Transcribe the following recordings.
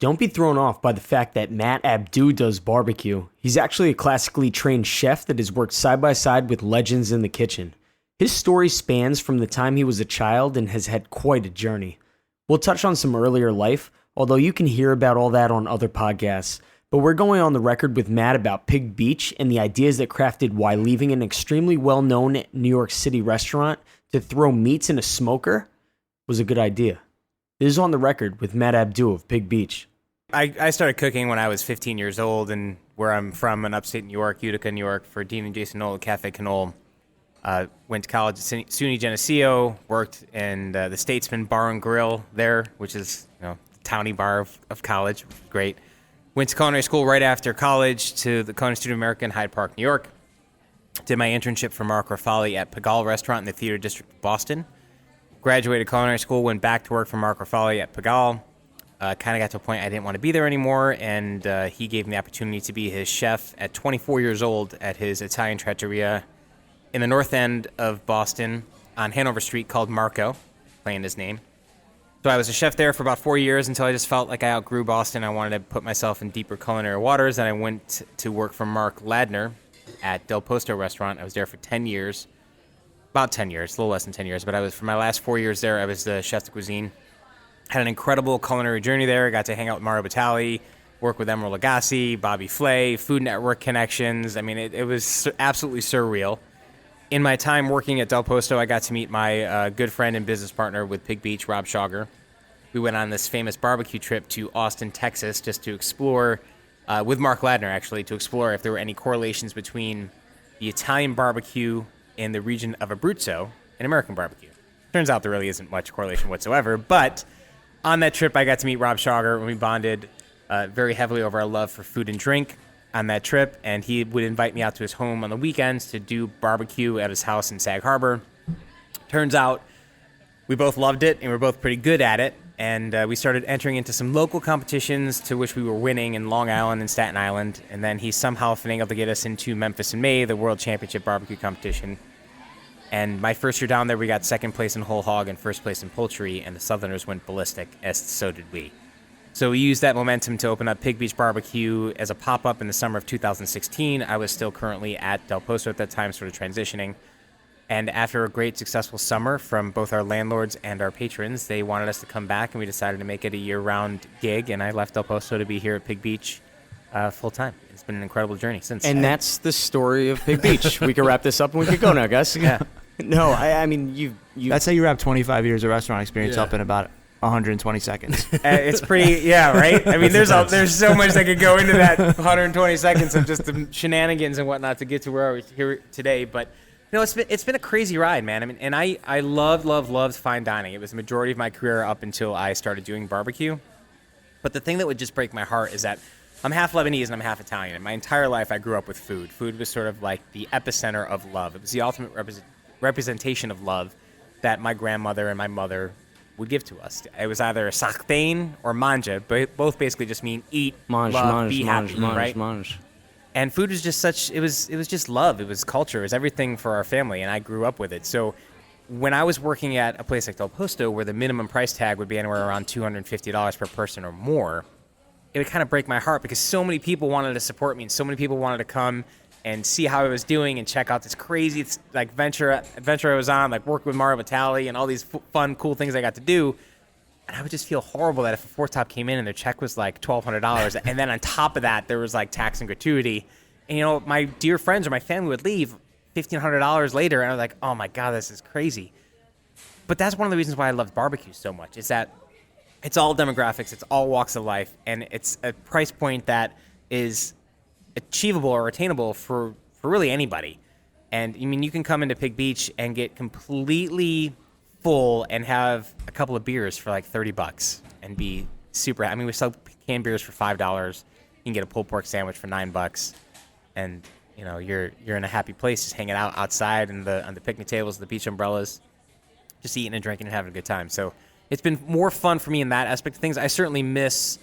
Don't be thrown off by the fact that Matt Abdoo does barbecue. He's actually a classically trained chef that has worked side by side with legends in the kitchen. His story spans from the time he was a child and has had quite a journey. We'll touch on some earlier life, although you can hear about all that on other podcasts. But we're going on the record with Matt about Pig Beach and the ideas that crafted why leaving an extremely well-known New York City restaurant to throw meats in a smoker was a good idea. This is on the record with Matt Abdoo of Pig Beach. I started cooking when I was 15 years old, and where I'm from in upstate New York, Utica, New York, for Dean and Jason Knoll at Cafe Canole. Went to college at SUNY Geneseo, worked in the Statesman Bar and Grill there, which is the towny bar of college, which was great. Went to culinary school right after college to the Culinary Institute of America in Hyde Park, New York. Did my internship for Mark Ruffali at Pigalle Restaurant in the Theater District of Boston. Graduated culinary school, went back to work for Mark Ruffali at Pigalle. Kind of got to a point I didn't want to be there anymore, and he gave me the opportunity to be his chef at 24 years old at his Italian trattoria in the north end of Boston on Hanover Street called Marco, playing his name. So I was a chef there for about 4 years until I just felt like I outgrew Boston. I wanted to put myself in deeper culinary waters, and I went to work for Mark Ladner at Del Posto restaurant. I was there for 10 years, about 10 years, a little less than 10 years, but I was for my last 4 years there, I was the chef de cuisine. Had an incredible culinary journey there. I got to hang out with Mario Batali, work with Emeril Lagasse, Bobby Flay, Food Network connections. I mean, it was absolutely surreal. In my time working at Del Posto, I got to meet my good friend and business partner with Pig Beach, Rob Schauger. We went on this famous barbecue trip to Austin, Texas, just to explore, with Mark Ladner actually, to explore if there were any correlations between the Italian barbecue in the region of Abruzzo and American barbecue. Turns out there really isn't much correlation whatsoever, but on that trip, I got to meet Rob Schauger, and we bonded very heavily over our love for food and drink on that trip, and he would invite me out to his home on the weekends to do barbecue at his house in Sag Harbor. Turns out we both loved it, and we were both pretty good at it, and we started entering into some local competitions to which we were winning in Long Island and Staten Island, and then he somehow finagled to get us into Memphis in May, the World Championship Barbecue Competition. And my first year down there, we got second place in whole hog and first place in poultry, and the Southerners went ballistic, as so did we. So we used that momentum to open up Pig Beach Barbecue as a pop-up in the summer of 2016. I was still currently at Del Posto at that time, sort of transitioning. And after a great, successful summer from both our landlords and our patrons, they wanted us to come back, and we decided to make it a year-round gig, and I left Del Posto to be here at Pig Beach full-time. It's been an incredible journey since. And that's the story of Pig Beach. We can wrap this up and we can go now, guys. Yeah. No, I mean, you. That's how you wrap 25 years of restaurant experience up in about 120 seconds. It's pretty, yeah, right? I mean, there's so much that could go into that 120 seconds of just the shenanigans and whatnot to get to where we're here today. But, it's been a crazy ride, man. I mean, and I loved fine dining. It was the majority of my career up until I started doing barbecue. But the thing that would just break my heart is that I'm half Lebanese and I'm half Italian. And my entire life, I grew up with food. Food was sort of like the epicenter of love. It was the ultimate representation of love that my grandmother and my mother would give to us. It was either sachtein or manja, but both basically just mean eat, love, be happy, right? And food was just it was just love. It was culture. It was everything for our family, and I grew up with it. So when I was working at a place like Del Posto, where the minimum price tag would be anywhere around $250 per person or more, it would kind of break my heart because so many people wanted to support me and so many people wanted to come and see how I was doing and check out this crazy adventure I was on, like work with Mario Batali and all these fun, cool things I got to do. And I would just feel horrible that if a fourth top came in and their check was like $1,200, and then on top of that, there was like tax and gratuity. And, my dear friends or my family would leave $1,500 later, and I was like, oh my God, this is crazy. But that's one of the reasons why I love barbecue so much, is that it's all demographics, it's all walks of life, and it's a price point that is achievable or attainable for really anybody. And I mean, you can come into Pig Beach and get completely full and have a couple of beers for like $30 and be super. I mean, we sell canned beers for $5. You can get a pulled pork sandwich for $9, and you're in a happy place, just hanging out outside on the picnic tables, the beach umbrellas, just eating and drinking and having a good time. So it's been more fun for me in that aspect of things. I certainly miss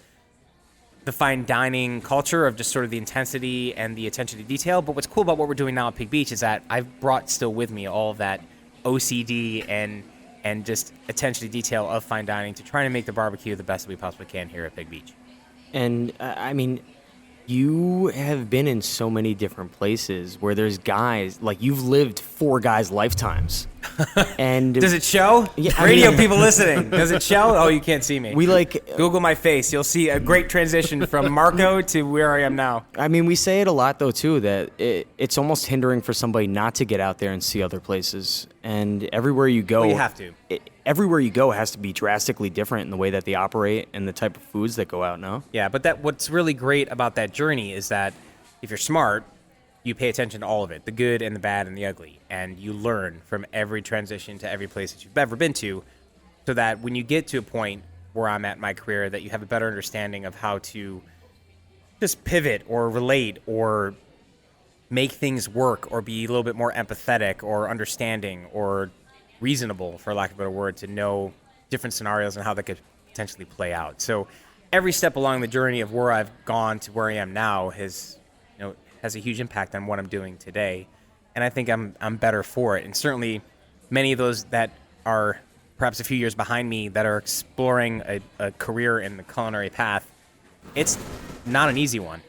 the fine dining culture of just sort of the intensity and the attention to detail. But what's cool about what we're doing now at Pig Beach is that I've brought still with me all of that OCD and just attention to detail of fine dining to try to make the barbecue the best that we possibly can here at Pig Beach. And I mean, you have been in so many different places where there's guys like you've lived 4 guys' lifetimes. And Does it show? Yeah, I Radio mean- people listening. Does it show? Oh, you can't see me. we like Google my face. You'll see a great transition from Marco to where I am now. I mean, we say it a lot though too that it's almost hindering for somebody not to get out there and see other places. And everywhere you go, Well, you have to. Everywhere you go has to be drastically different in the way that they operate and the type of foods that go out. No. Yeah, but what's really great about that journey is that if you're smart, you pay attention to all of it, the good and the bad and the ugly, and you learn from every transition to every place that you've ever been to, so that when you get to a point where I'm at in my career, that you have a better understanding of how to just pivot or relate or make things work or be a little bit more empathetic or understanding or reasonable, for lack of a better word, to know different scenarios and how they could potentially play out. So every step along the journey of where I've gone to where I am now has a huge impact on what I'm doing today. And I think I'm better for it. And certainly many of those that are perhaps a few years behind me that are exploring a career in the culinary path, it's not an easy one.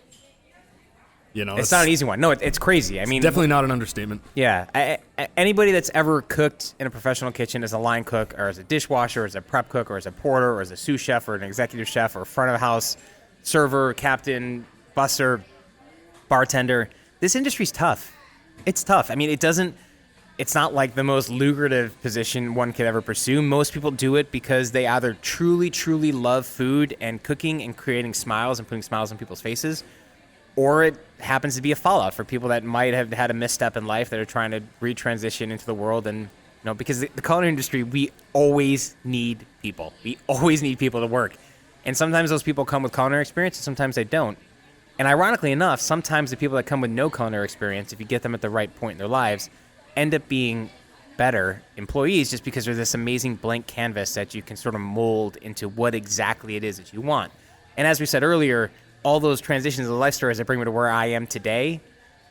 It's not an easy one. No, it's crazy. I mean, definitely not an understatement. Yeah. Anybody that's ever cooked in a professional kitchen as a line cook or as a dishwasher or as a prep cook or as a porter or as a sous chef or an executive chef or front of house server, captain, busser, bartender, this industry's tough. It's tough. I mean, it's not like the most lucrative position one could ever pursue. Most people do it because they either truly, truly love food and cooking and creating smiles and putting smiles on people's faces, or it happens to be a fallout for people that might have had a misstep in life that are trying to retransition into the world. And because the culinary industry, we always need people. We always need people to work. And sometimes those people come with culinary experience and sometimes they don't. And ironically enough, sometimes the people that come with no culinary experience, if you get them at the right point in their lives, end up being better employees just because there's this amazing blank canvas that you can sort of mold into what exactly it is that you want. And as we said earlier, all those transitions of the life stories that bring me to where I am today,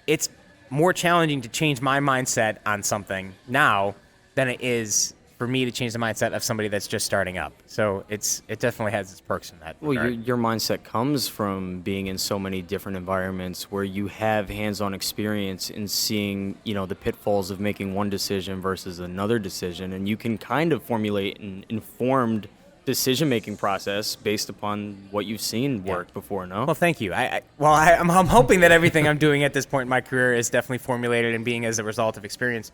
it's more challenging to change my mindset on something now than it is for me to change the mindset of somebody that's just starting up. So it definitely has its perks in that. Well, regard. your mindset comes from being in so many different environments where you have hands-on experience in seeing, the pitfalls of making one decision versus another decision, and you can kind of formulate an informed decision-making process based upon what you've seen work before. No. Well, thank you. I'm hoping that everything I'm doing at this point in my career is definitely formulated and being as a result of experience.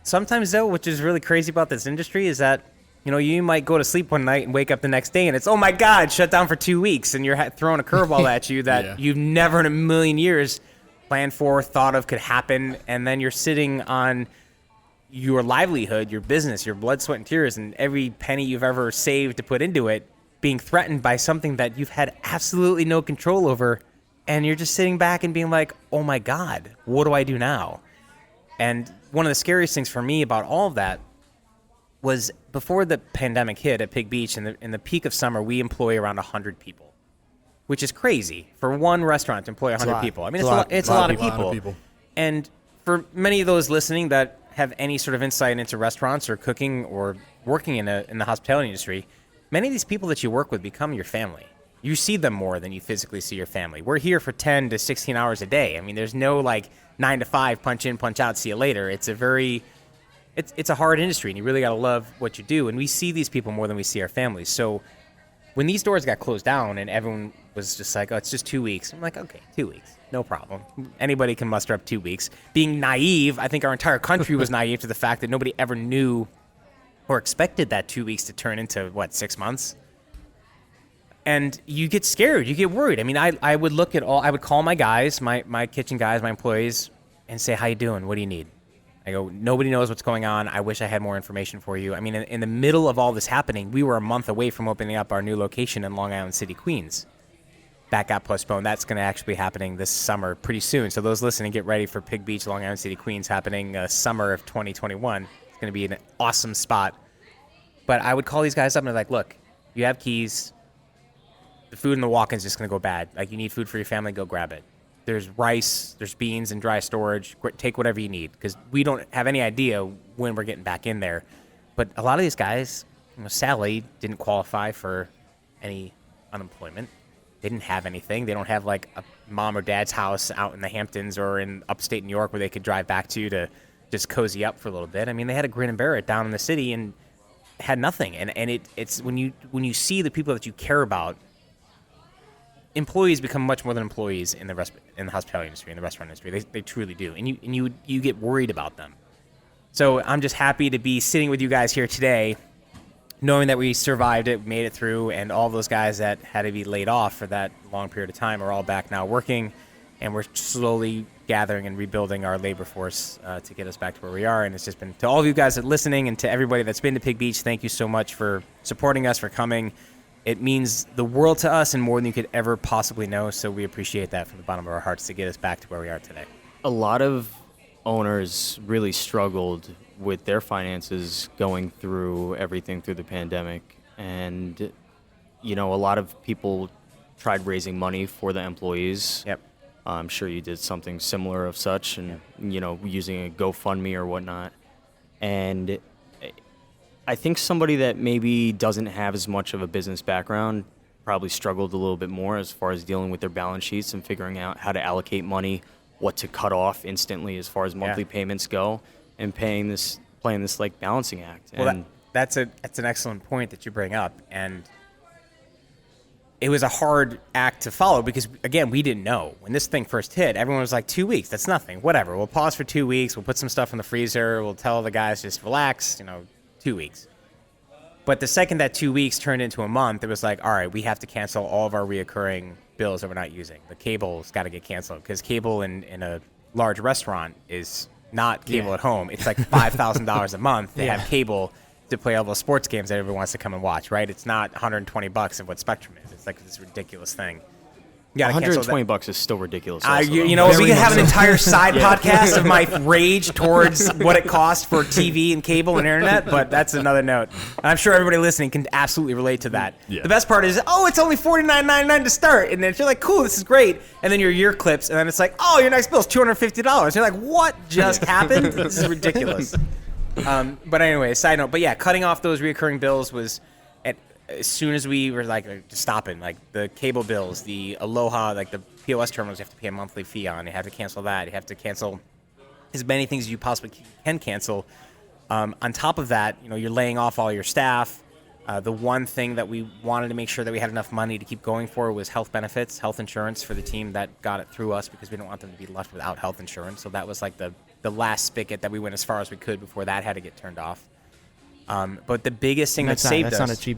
Sometimes, though, which is really crazy about this industry, is that, you might go to sleep one night and wake up the next day and it's, oh my God, shut down for 2 weeks. And you're throwing a curveball at you that you've never in a million years planned for, thought of could happen. And then you're sitting on your livelihood, your business, your blood, sweat, and tears, and every penny you've ever saved to put into it being threatened by something that you've had absolutely no control over. And you're just sitting back and being like, oh my God, what do I do now? And one of the scariest things for me about all of that was before the pandemic hit at Pig Beach, in the peak of summer, we employ around 100 people, which is crazy for one restaurant to employ 100 people. I mean, it's a lot of people. And for many of those listening that have any sort of insight into restaurants or cooking or working in the hospitality industry, many of these people that you work with become your family. You see them more than you physically see your family. We're here for 10 to 16 hours a day. I mean, there's no 9 to 5, punch in, punch out, see you later. It's a hard industry, and you really got to love what you do. And we see these people more than we see our families. So when these doors got closed down and everyone was just like, oh, it's just 2 weeks. I'm like, okay, 2 weeks, no problem. Anybody can muster up 2 weeks. Being naive, I think our entire country was naive to the fact that nobody ever knew or expected that 2 weeks to turn into, 6 months? And you get scared, you get worried. I mean, I would call my guys, my kitchen guys, my employees, and say, how you doing? What do you need? I go, nobody knows what's going on. I wish I had more information for you. I mean, in the middle of all this happening, we were a month away from opening up our new location in Long Island City, Queens. That got postponed. That's going to actually be happening this summer pretty soon. So those listening, get ready for Pig Beach, Long Island City, Queens, happening summer of 2021. It's going to be an awesome spot. But I would call these guys up and they're like, look, you have keys. The food in the walk-in's just going to go bad. You need food for your family, go grab it. There's rice, there's beans in dry storage. Take whatever you need, because we don't have any idea when we're getting back in there. But a lot of these guys, Sally didn't qualify for any unemployment. They didn't have anything. They don't have like a mom or dad's house out in the Hamptons or in upstate New York where they could drive back to just cozy up for a little bit. I mean, they had to grin and bear it down in the city and had nothing. And it's when you see the people that you care about, employees become much more than employees in the hospitality industry, in the restaurant industry. They truly do. And you get worried about them. So I'm just happy to be sitting with you guys here today, knowing that we survived it, made it through, and all those guys that had to be laid off for that long period of time are all back now working, and we're slowly gathering and rebuilding our labor force to get us back to where we are. And it's just been, to all of you guys that are listening and to everybody that's been to Pig Beach, thank you so much for supporting us, for coming. It means the world to us and more than you could ever possibly know, so we appreciate that from the bottom of our hearts to get us back to where we are today. A lot of owners really struggled with their finances going through everything through the pandemic. And, a lot of people tried raising money for the employees. Yep. I'm sure you did something similar of such and, using a GoFundMe or whatnot. And I think somebody that maybe doesn't have as much of a business background probably struggled a little bit more as far as dealing with their balance sheets and figuring out how to allocate money, what to cut off instantly as far as monthly payments go, and playing this like balancing act. Well, and that's an excellent point that you bring up, and it was a hard act to follow because, again, we didn't know. When this thing first hit, everyone was like, 2 weeks, that's nothing, whatever. We'll pause for 2 weeks, we'll put some stuff in the freezer, we'll tell the guys just relax, 2 weeks. But the second that 2 weeks turned into a month, it was like, all right, we have to cancel all of our reoccurring bills that we're not using. The cable's got to get canceled because cable in a large restaurant is not cable at home. It's like $5,000 a month to have cable to play all those sports games that everyone wants to come and watch, right? It's not $120 of what Spectrum is. It's like this ridiculous thing. You gotta $120 is still ridiculous. We could have an entire side podcast of my rage towards what it costs for TV and cable and internet, but that's another note. And I'm sure everybody listening can absolutely relate to that. Yeah. The best part is, it's only $49.99 to start, and then you're like, cool, this is great. And then your year clips, and then it's like, your next bill is $250. You're like, what just happened? This is ridiculous. But anyway, side note. But yeah, cutting off those recurring bills was as soon as we were like just stopping, like the cable bills, the Aloha, like the POS terminals, you have to pay a monthly fee on. You have to cancel that. You have to cancel as many things as you possibly can cancel. On top of that, you're laying off all your staff. The one thing that we wanted to make sure that we had enough money to keep going for was health benefits, health insurance for the team that got it through us because we didn't want them to be left without health insurance. So that was like the last spigot that we went as far as we could before that had to get turned off. But the biggest thing that saved us.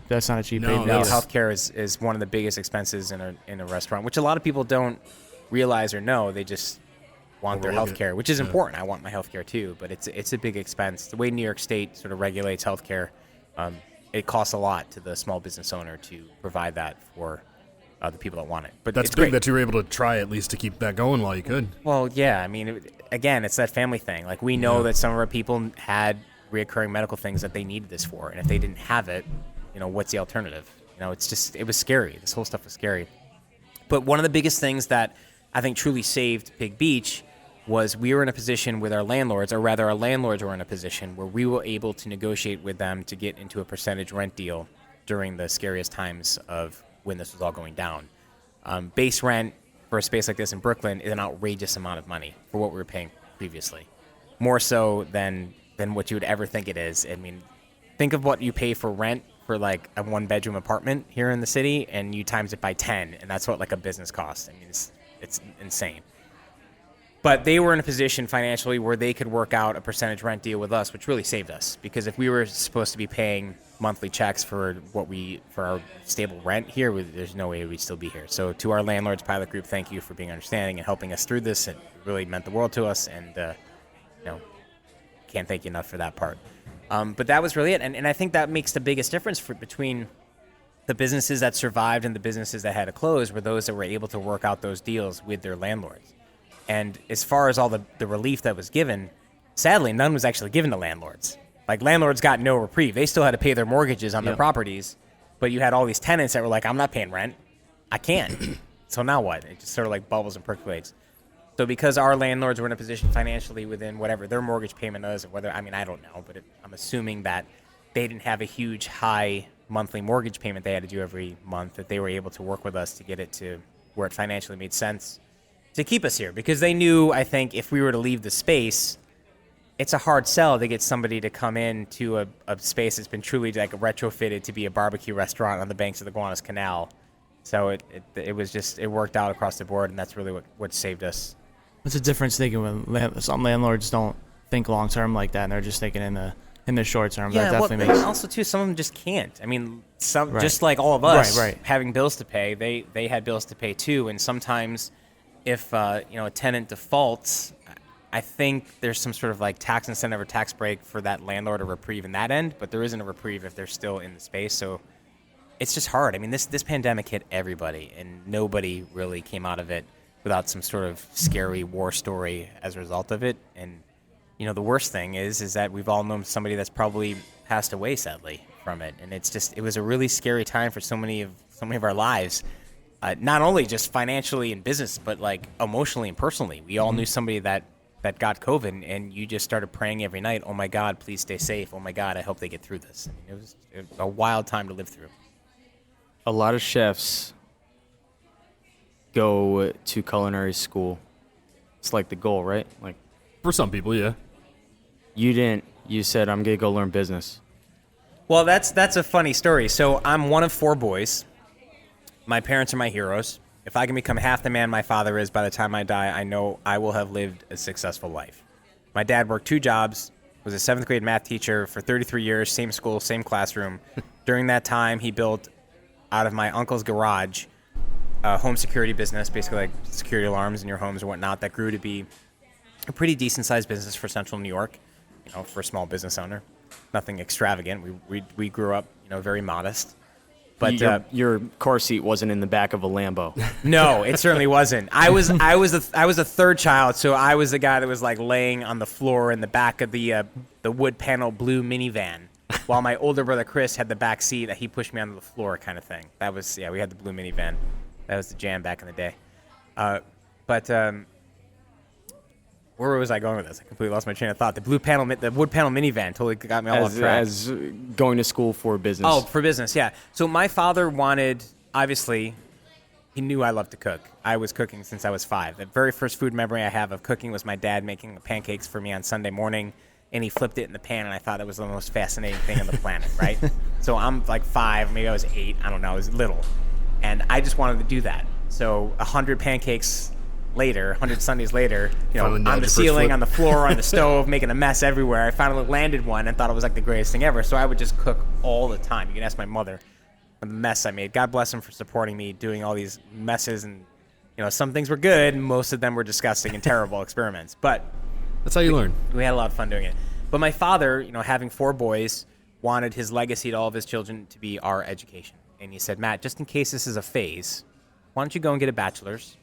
That's not a cheap. No, healthcare is one of the biggest expenses in a restaurant, which a lot of people don't realize or know. They just want their healthcare, which is important. I want my healthcare too, but it's a big expense. The way New York State sort of regulates healthcare, it costs a lot to the small business owner to provide that for the people that want it. But that's it's big great that you were able to try at least to keep that going while you could. Well, yeah. I mean, again, it's that family thing. Like we know that some of our people had reoccurring medical things that they needed this for, and if they didn't have it, what's the alternative? It was scary. This whole stuff was scary. But one of the biggest things that I think truly saved Pig Beach was we were in a position with our landlords, or rather our landlords were in a position where we were able to negotiate with them to get into a percentage rent deal during the scariest times of when this was all going down. Base rent for a space like this in Brooklyn is an outrageous amount of money for what we were paying previously. More so than what you would ever think it is. I mean, think of what you pay for rent for like a one-bedroom apartment here in the city, and you times it by 10, and that's what like a business costs. I mean, it's insane. But they were in a position financially where they could work out a percentage rent deal with us, which really saved us. Because if we were supposed to be paying monthly checks for our stable rent here, there's no way we'd still be here. So to our landlords pilot group, thank you for being understanding and helping us through this. It really meant the world to us, and can't thank you enough for that part. But that was really it. And I think that makes the biggest difference between the businesses that survived and the businesses that had to close were those that were able to work out those deals with their landlords. And as far as all the relief that was given, sadly, none was actually given to landlords. Like, landlords got no reprieve. They still had to pay their mortgages on their properties, but you had all these tenants that were like, I'm not paying rent. I can't. So now what? It just sort of like bubbles and percolates. So because our landlords were in a position financially within whatever their mortgage payment is, or whether, I don't know, but I'm assuming that they didn't have a huge high monthly mortgage payment they had to do every month, that they were able to work with us to get it to where it financially made sense to keep us here. Because they knew, I think, if we were to leave the space, it's a hard sell to get somebody to come in to a space that's been truly like retrofitted to be a barbecue restaurant on the banks of the Gowanus Canal. So it worked out across the board, and that's really what saved us. It's a difference thinking when some landlords don't think long term like that, and they're just thinking in the short term. Yeah, that definitely well, makes. also too, some of them just can't. I mean, some Right. just like all of us, Right. having bills to pay, they had bills to pay too. And sometimes, if a tenant defaults, I think there's some sort of like tax incentive or tax break for that landlord or reprieve in that end, but there isn't a reprieve if they're still in the space. So it's just hard. I mean, this pandemic hit everybody, and nobody really came out of it without some sort of scary war story as a result of it. And the worst thing is that we've all known somebody that's probably passed away, sadly, from it. And it was a really scary time for so many of our lives, not only just financially and business, but like emotionally and personally. We all knew somebody that got COVID, and you just started praying every night, oh my God, please stay safe. Oh my God, I hope they get through this. It was a wild time to live through. A lot of chefs go to culinary school. It's like the goal, right? Like, For some people, yeah. you didn't. You said, I'm going to go learn business. Well, that's a funny story. So I'm one of 4 boys. My parents are my heroes. If I can become half the man my father is by the time I die, I know I will have lived a successful life. My dad worked 2 jobs, was a 7th grade math teacher for 33 years, same school, same classroom. During that time, he built out of my uncle's garage a home security business, basically like security alarms in your homes and whatnot, that grew to be a pretty decent-sized business for Central New York, for a small business owner. Nothing extravagant. We grew up, very modest. But your car seat wasn't in the back of a Lambo. no, it certainly wasn't. I was a third child, so I was the guy that was like laying on the floor in the back of the wood panel blue minivan, while my older brother Chris had the back seat that he pushed me onto the floor, kind of thing. That was we had the blue minivan. That was the jam back in the day. Where was I going with this? I completely lost my train of thought. The wood panel minivan totally got me all off track. As going to school for business. Oh, for business, yeah. So my father obviously, he knew I loved to cook. I was cooking since I was 5. The very first food memory I have of cooking was my dad making the pancakes for me on Sunday morning, and he flipped it in the pan, and I thought it was the most fascinating thing on the planet, right? So I'm like 5, maybe I was 8, I don't know, I was little. And I just wanted to do that. So 100 pancakes later, 100 Sundays later, on the ceiling, on the floor, on the stove, making a mess everywhere. I finally landed one and thought it was like the greatest thing ever. So I would just cook all the time. You can ask my mother the mess I made. God bless him for supporting me doing all these messes. And, some things were good. Most of them were disgusting and terrible experiments. But That's how you learn. we had a lot of fun doing it. But my father, having 4 boys, wanted his legacy to all of his children to be our education. And he said, Matt, just in case this is a phase, why don't you go and get a bachelor's?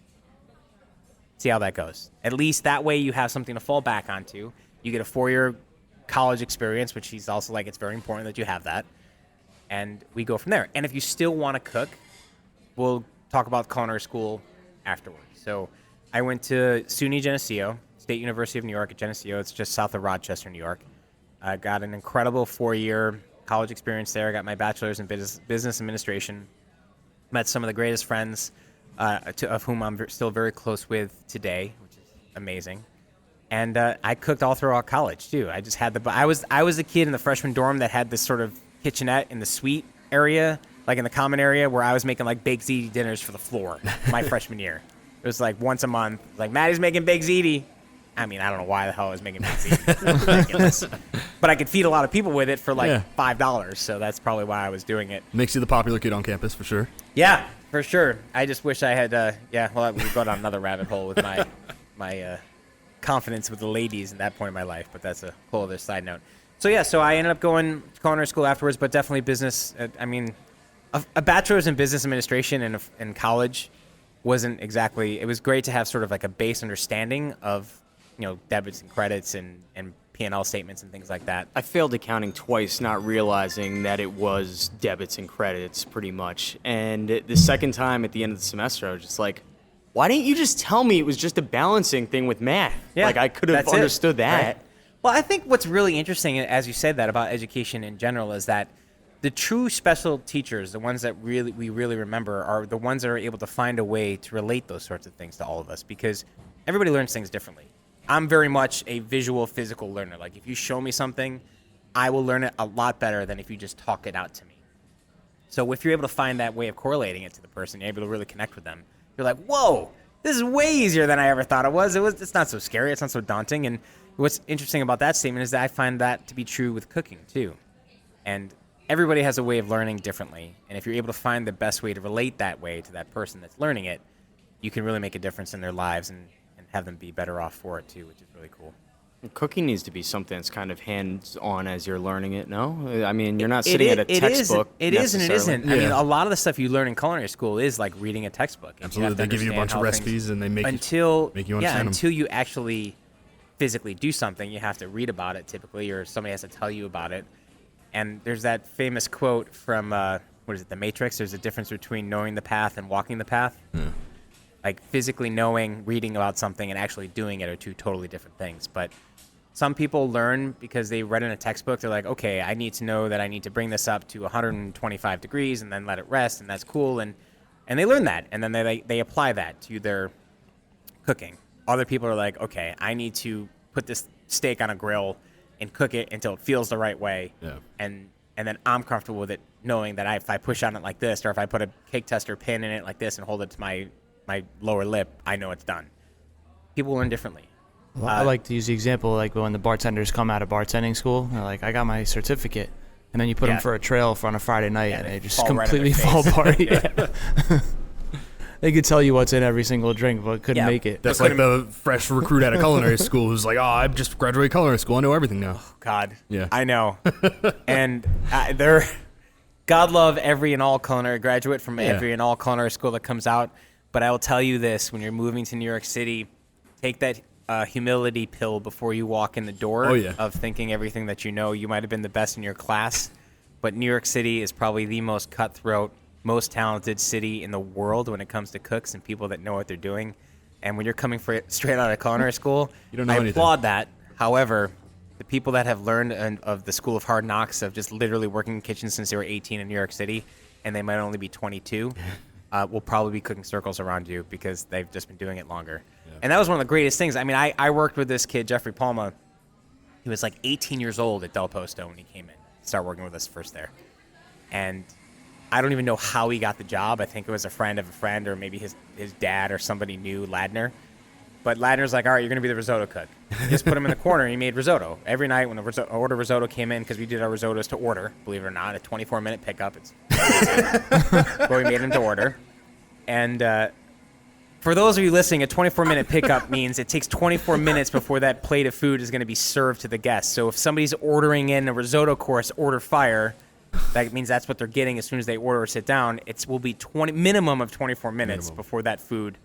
See how that goes. At least that way you have something to fall back onto. You get a 4-year college experience, which he's also like, it's very important that you have that. And we go from there. And if you still want to cook, we'll talk about culinary school afterwards. So I went to SUNY Geneseo, State University of New York at Geneseo. It's just south of Rochester, New York. I got an incredible 4-year college experience there. I got my bachelor's in business administration. Met some of the greatest friends of whom I'm still very close with today, which is amazing. And I cooked all throughout college too. I just had I was a kid in the freshman dorm that had this sort of kitchenette in the suite area, like in the common area, where I was making like baked ziti dinners for the floor my freshman year. It was like once a month, like Maddie's making baked ziti. I mean, I don't know why the hell I was making baked ziti. It's ridiculous. But I could feed a lot of people with it for like $5, so that's probably why I was doing it. Makes you the popular kid on campus, for sure. Yeah, for sure. I just wish I had, we go down another rabbit hole with my confidence with the ladies at that point in my life, but that's a whole other side note. So I ended up going to culinary school afterwards, but definitely business. A bachelor's in business administration in college wasn't exactly, it was great to have sort of like a base understanding of, debits and credits and P&L statements and things like that. I failed accounting twice, not realizing that it was debits and credits pretty much. And the second time at the end of the semester, I was just like, why didn't you just tell me it was just a balancing thing with math? Yeah, like I could have understood that. Right. Well, I think what's really interesting, as you said that about education in general, is that the true special teachers, the ones that we really remember, are the ones that are able to find a way to relate those sorts of things to all of us, because everybody learns things differently. I'm very much a visual, physical learner. Like, if you show me something, I will learn it a lot better than if you just talk it out to me. So if you're able to find that way of correlating it to the person, you're able to really connect with them. You're like, whoa, this is way easier than I ever thought it was. It's not so scary. It's not so daunting. And what's interesting about that statement is that I find that to be true with cooking too. And everybody has a way of learning differently. And if you're able to find the best way to relate that way to that person that's learning it, you can really make a difference in their lives and have them be better off for it too, which is really cool. Cooking needs to be something that's kind of hands-on as you're learning it, no? I mean, you're not sitting at a textbook. It is and it isn't. Yeah. I mean, a lot of the stuff you learn in culinary school is like reading a textbook. And Absolutely, they give you a bunch of recipes and they make you understand them. until you actually physically do something, you have to read about it typically, or somebody has to tell you about it. And there's that famous quote from The Matrix. There's a difference between knowing the path and walking the path. Yeah. Like, physically knowing, reading about something, and actually doing it are two totally different things. But some people learn because they read in a textbook. They're like, okay, I need to know that I need to bring this up to 125 degrees and then let it rest, and that's cool. And they learn that, and then they apply that to their cooking. Other people are like, okay, I need to put this steak on a grill and cook it until it feels the right way. Yeah. And then I'm comfortable with it, knowing that if I push on it like this, or if I put a cake tester pin in it like this and hold it to my lower lip, I know it's done. People learn differently. Well, I like to use the example like when the bartenders come out of bartending school. They're like, I got my certificate. And then you put them for a trail on a Friday night, and they just fall right on completely their fall face. apart. Yeah. They could tell you what's in every single drink, but couldn't make it. That's like the fresh recruit out of culinary school who's like, oh, I've just graduated culinary school. I know everything now. God. Yeah. I know. And God love every and all culinary graduate from every and all culinary school that comes out. But I will tell you this, when you're moving to New York City, take that humility pill before you walk in the door of thinking everything that you know. You might have been the best in your class, but New York City is probably the most cutthroat, most talented city in the world when it comes to cooks and people that know what they're doing. And when you're coming straight out of culinary school, you don't know I anything. applaud that. However, the people that have learned of the School of Hard Knocks, of just literally working in kitchens since they were 18 in New York City, and they might only be 22, will probably be cooking circles around you because they've just been doing it longer. Yeah. And that was one of the greatest things. I mean, I worked with this kid, Jeffrey Palma. He was like 18 years old at Del Posto when he came in. Started working with us first there. And I don't even know how he got the job. I think it was a friend of a friend, or maybe his dad or somebody knew Ladner. But Ladner's like, all right, you're going to be the risotto cook. Just put him in the corner, and he made risotto. Every night when the order risotto came in, because we did our risottos to order, believe it or not, a 24-minute pickup. It's but we made them to order. And for those of you listening, a 24-minute pickup means it takes 24 minutes before that plate of food is going to be served to the guests. So if somebody's ordering in a risotto course, order fire, that means that's what they're getting as soon as they order or sit down. It will be minimum of 24 minutes before that food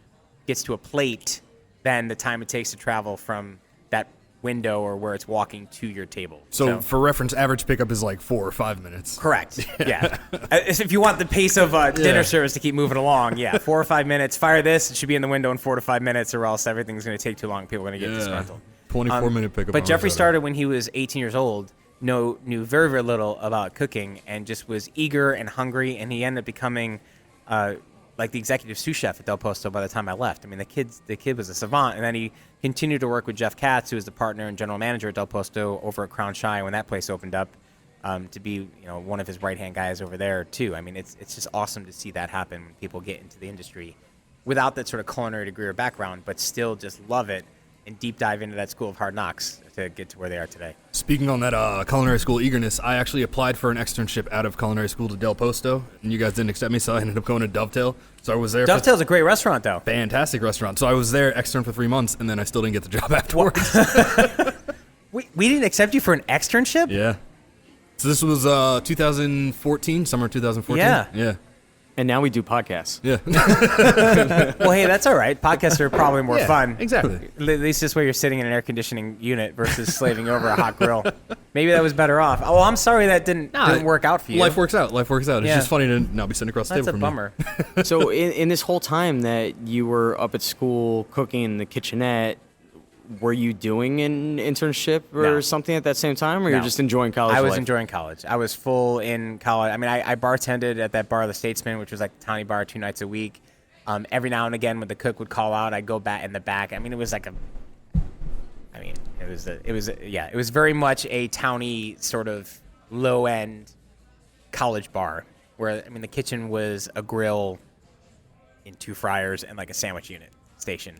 gets to a plate than the time it takes to travel from that window or where it's walking to your table. So for reference, average pickup is like 4 or 5 minutes. Correct. Yeah. If you want the pace of dinner service to keep moving along, 4 or 5 minutes. Fire this. It should be in the window in 4 to 5 minutes, or else everything's going to take too long. People are going to get disgruntled. 24-minute pickup. But Jeffrey started when he was 18 years old. Knew very, very little about cooking, and just was eager and hungry, and he ended up becoming like the executive sous chef at Del Posto by the time I left. I mean, the kid was a savant, and then he continued to work with Jeff Katz, who was the partner and general manager at Del Posto over at Crown Shy when that place opened up, to be one of his right-hand guys over there too. I mean, it's just awesome to see that happen when people get into the industry without that sort of culinary degree or background, but still just love it and deep dive into that School of Hard Knocks to get to where they are today. Speaking on that culinary school eagerness, I actually applied for an externship out of culinary school to Del Posto, and you guys didn't accept me, so I ended up going to Dovetail. So I was there. Dovetail's a great restaurant, though. Fantastic restaurant. So I was there extern for 3 months, and then I still didn't get the job afterwards. We didn't accept you for an externship? Yeah. So this was 2014, summer 2014. Yeah. And now we do podcasts. Yeah. Well, hey, that's all right. Podcasts are probably more fun. Exactly. At least this way you're sitting in an air conditioning unit versus slaving over a hot grill. Maybe that was better off. Oh, I'm sorry that didn't work out for you. Life works out. It's Yeah. just funny to now be sitting across the That's table a from bummer. So in this whole time that you were up at school cooking in the kitchenette, were you doing an internship or No. something at that same time, or No. you're just enjoying college I was life? enjoying college. I was full in college. I mean, I bartended at that bar, the Statesman, which was like a tiny bar 2 nights a week. Every now and again, when the cook would call out, I'd go back in the back. I mean, it was like it was very much a towny sort of low end college bar where, I mean, the kitchen was a grill in 2 fryers and like a sandwich unit station.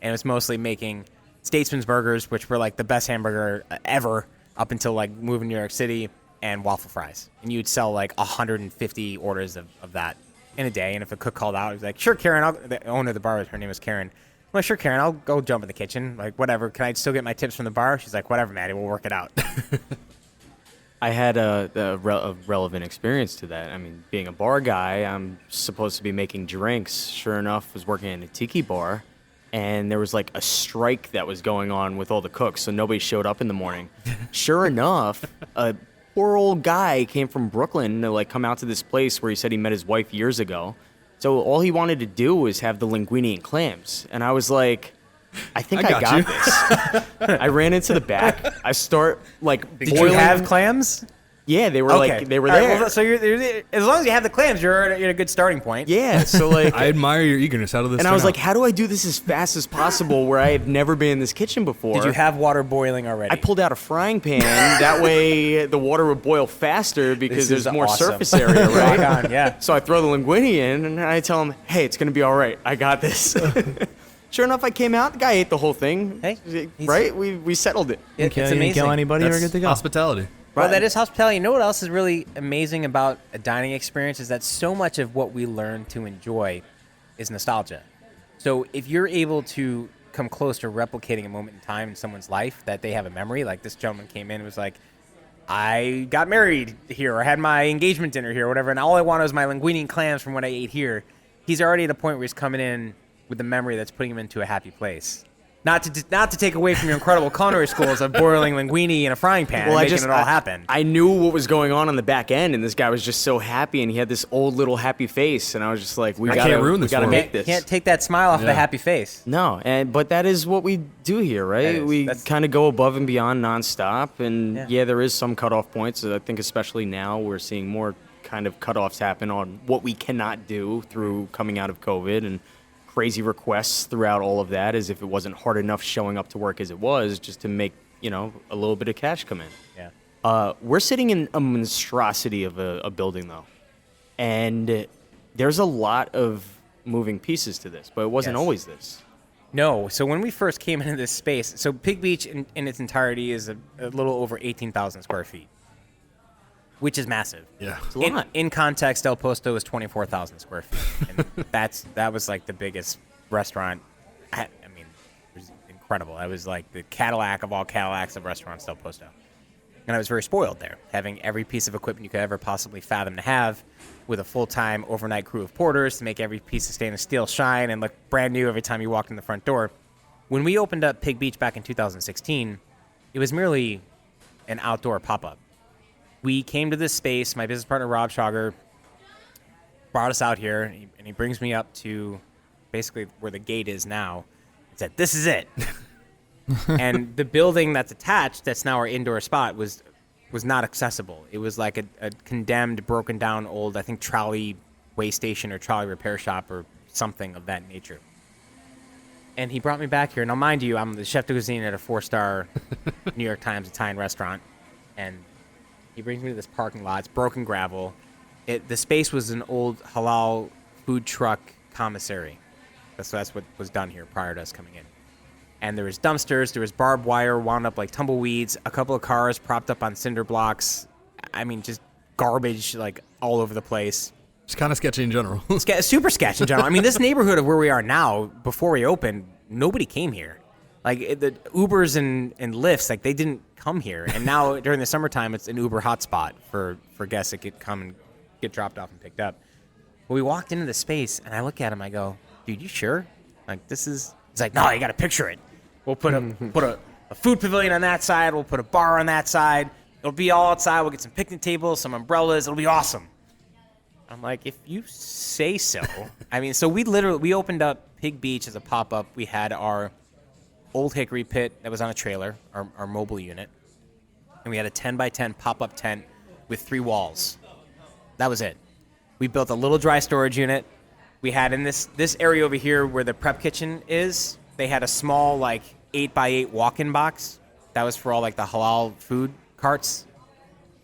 And it was mostly making Statesman's burgers, which were like the best hamburger ever up until like moving to New York City, and waffle fries. And you'd sell like 150 orders of that in a day. And if a cook called out, he was like, sure, Karen, the owner of the bar, her name was Karen. I'm like, sure, Karen, I'll go jump in the kitchen. Like, whatever. Can I still get my tips from the bar? She's like, whatever, Maddie, we'll work it out. I had a relevant experience to that. I mean, being a bar guy, I'm supposed to be making drinks. Sure enough, was working in a tiki bar, and there was like a strike that was going on with all the cooks, so nobody showed up in the morning. Sure enough, a poor old guy came from Brooklyn to like come out to this place where he said he met his wife years ago. So all he wanted to do was have the linguine and clams, and I was like, I think I got this. I ran into the back. I start like Did boiling. you have clams? Yeah, they were Okay. like they were All right, there. well, so you're as long as you have the clams, you're at a good starting point. Yeah, so like, I admire your eagerness. How did this and I turn was like, out? how do I do this as fast as possible where I have never been in this kitchen before? Did you have water boiling already? I pulled out a frying pan. That way the water would boil faster because This is there's more awesome. surface area, Right right? on, yeah. So I throw the linguine in and I tell him, hey, it's going to be all right. I got this. Sure enough, I came out. The guy ate the whole thing. Hey, he's- right? We settled it. It's You didn't kill amazing. anybody, That's we're good to go. hospitality. Well, that is hospitality. You know what else is really amazing about a dining experience is that so much of what we learn to enjoy is nostalgia. So if you're able to come close to replicating a moment in time in someone's life that they have a memory, like this gentleman came in and was like, I got married here or had my engagement dinner here or whatever, and all I wanted was my linguine and clams from what I ate here. He's already at a point where he's coming in with a memory that's putting him into a happy place. Not to take away from your incredible culinary skills of boiling linguine in a frying pan and making it all happen. I knew what was going on the back end, and this guy was just so happy, and he had this old little happy face, and I was just like, we can't gotta ruin this gotta for him. make this. Can't take that smile off the Yeah. happy face. No, but that is what we do here, That right? is. We That's- kind of go above and beyond nonstop, and Yeah. yeah, there is some cutoff points. I think especially now we're seeing more kind of cutoffs happen on what we cannot do through coming out of COVID and crazy requests throughout all of that, as if it wasn't hard enough showing up to work as it was, just to make a little bit of cash come in. Yeah. We're sitting in a monstrosity of a building though, and there's a lot of moving pieces to this, but it wasn't Yes. always this. No. So when we first came into this space, so Pig Beach in its entirety is a little over 18,000 square feet, which is massive. Yeah. It's a lot. In context, El Posto is 24,000 square feet. And that was like the biggest restaurant. I mean, it was incredible. That was like the Cadillac of all Cadillacs of restaurants, El Posto. And I was very spoiled there, having every piece of equipment you could ever possibly fathom to have, with a full-time overnight crew of porters to make every piece of stainless steel shine and look brand new every time you walked in the front door. When we opened up Pig Beach back in 2016, it was merely an outdoor pop-up. We came to this space. My business partner, Rob Schauger, brought us out here, and he brings me up to basically where the gate is now. He said, this is it. And the building that's attached, that's now our indoor spot, was not accessible. It was like a condemned, broken down old, I think, trolley way station or trolley repair shop or something of that nature. And he brought me back here. Now, mind you, I'm the chef de cuisine at a 4-star New York Times Italian restaurant. And he brings me to this parking lot. It's broken gravel. The space was an old halal food truck commissary. That's what was done here prior to us coming in. And there was dumpsters. There was barbed wire wound up like tumbleweeds. A couple of cars propped up on cinder blocks. I mean, just garbage like all over the place. It's kind of sketchy in general. Super sketch in general. I mean, this neighborhood of where we are now, before we opened, nobody came here. Like the Ubers and Lyfts, like they didn't come here. And now during the summertime, it's an Uber hotspot for guests that could come and get dropped off and picked up. Well, we walked into the space, and I look at him. I go, "Dude, you sure? Like this is?" He's like, "No, you got to picture it. We'll put a food pavilion on that side. We'll put a bar on that side. It'll be all outside. We'll get some picnic tables, some umbrellas. It'll be awesome." I'm like, if you say so. I mean, so we opened up Pig Beach as a pop-up. We had our old hickory pit that was on a trailer, our mobile unit, and we had a 10 by 10 pop-up tent with 3 walls. That was it. We built a little dry storage unit. We had in this area over here where the prep kitchen is, they had a small like 8 by 8 walk-in box. That was for all like the halal food carts.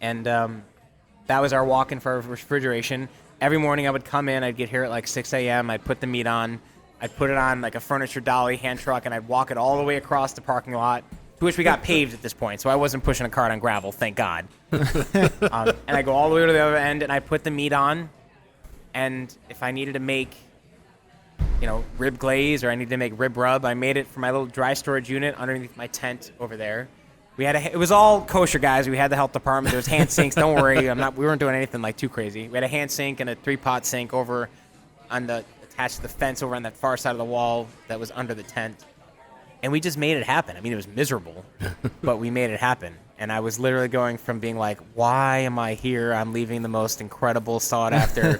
And that was our walk-in for our refrigeration. Every morning I would come in, I'd get here at like 6 a.m., I'd put the meat on, I'd put it on like a furniture dolly hand truck, and I'd walk it all the way across the parking lot, to which we got paved at this point, so I wasn't pushing a cart on gravel, thank God. And I go all the way to the other end, and I put the meat on, and if I needed to make, rib glaze or I needed to make rib rub, I made it for my little dry storage unit underneath my tent over there. It was all kosher, guys. We had the health department. There was hand sinks. Don't worry, we weren't doing anything like too crazy. We had a hand sink and a 3-pot sink over attached to the fence over on that far side of the wall that was under the tent. And we just made it happen. I mean, it was miserable, but we made it happen. And I was literally going from being like, why am I here? I'm leaving the most incredible, sought-after,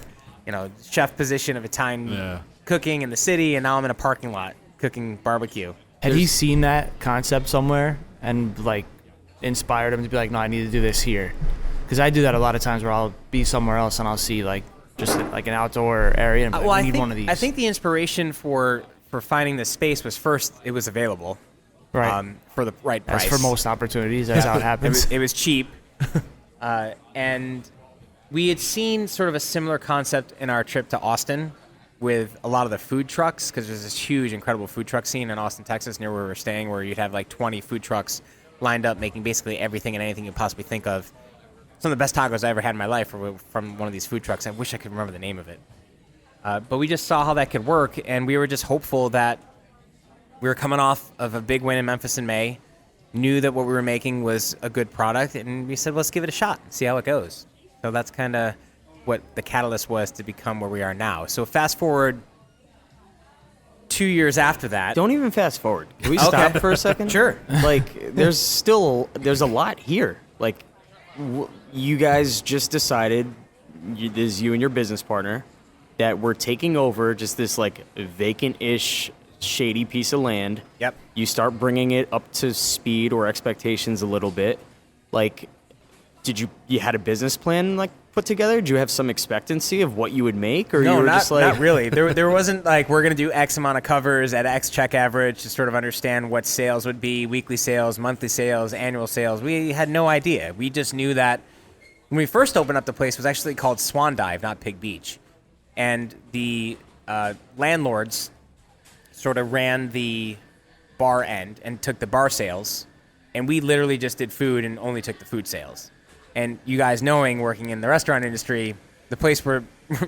chef position of Italian cooking in the city, and now I'm in a parking lot cooking barbecue. Had you seen that concept somewhere and, like, inspired him to be like, no, I need to do this here? Because I do that a lot of times where I'll be somewhere else and I'll see, like, just, like, an outdoor area and be like, I need one of these. I think the inspiration for finding this space was first, it was available. Right. For the right price. As for most opportunities, that's how it happens. It was cheap. And we had seen sort of a similar concept in our trip to Austin with a lot of the food trucks, because there's this huge, incredible food truck scene in Austin, Texas, near where we were staying, where you'd have like 20 food trucks lined up making basically everything and anything you possibly think of. Some of the best tacos I ever had in my life were from one of these food trucks. I wish I could remember the name of it. But we just saw how that could work, and we were just hopeful that we were coming off of a big win in Memphis in May, knew that what we were making was a good product, and we said, let's give it a shot and see how it goes. So that's kind of what the catalyst was to become where we are now. So fast forward 2 years after that. Don't even fast forward. Can we stop for a second? Sure. Like, there's a lot here. Like, you guys just decided, this is you and your business partner, that we're taking over just this, like, vacant-ish, shady piece of land. Yep. You start bringing it up to speed or expectations a little bit. Like, you had a business plan, like, put together? Did you have some expectancy of what you would make, or no, you were just like, not really. There wasn't like, we're gonna do X amount of covers at X check average to sort of understand what sales would be, weekly sales, monthly sales, annual sales. We had no idea. We just knew that when we first opened up the place, it was actually called Swan Dive, not Pig Beach, and the landlords sort of ran the bar end and took the bar sales, and we literally just did food and only took the food sales. And you guys knowing, working in the restaurant industry, the place where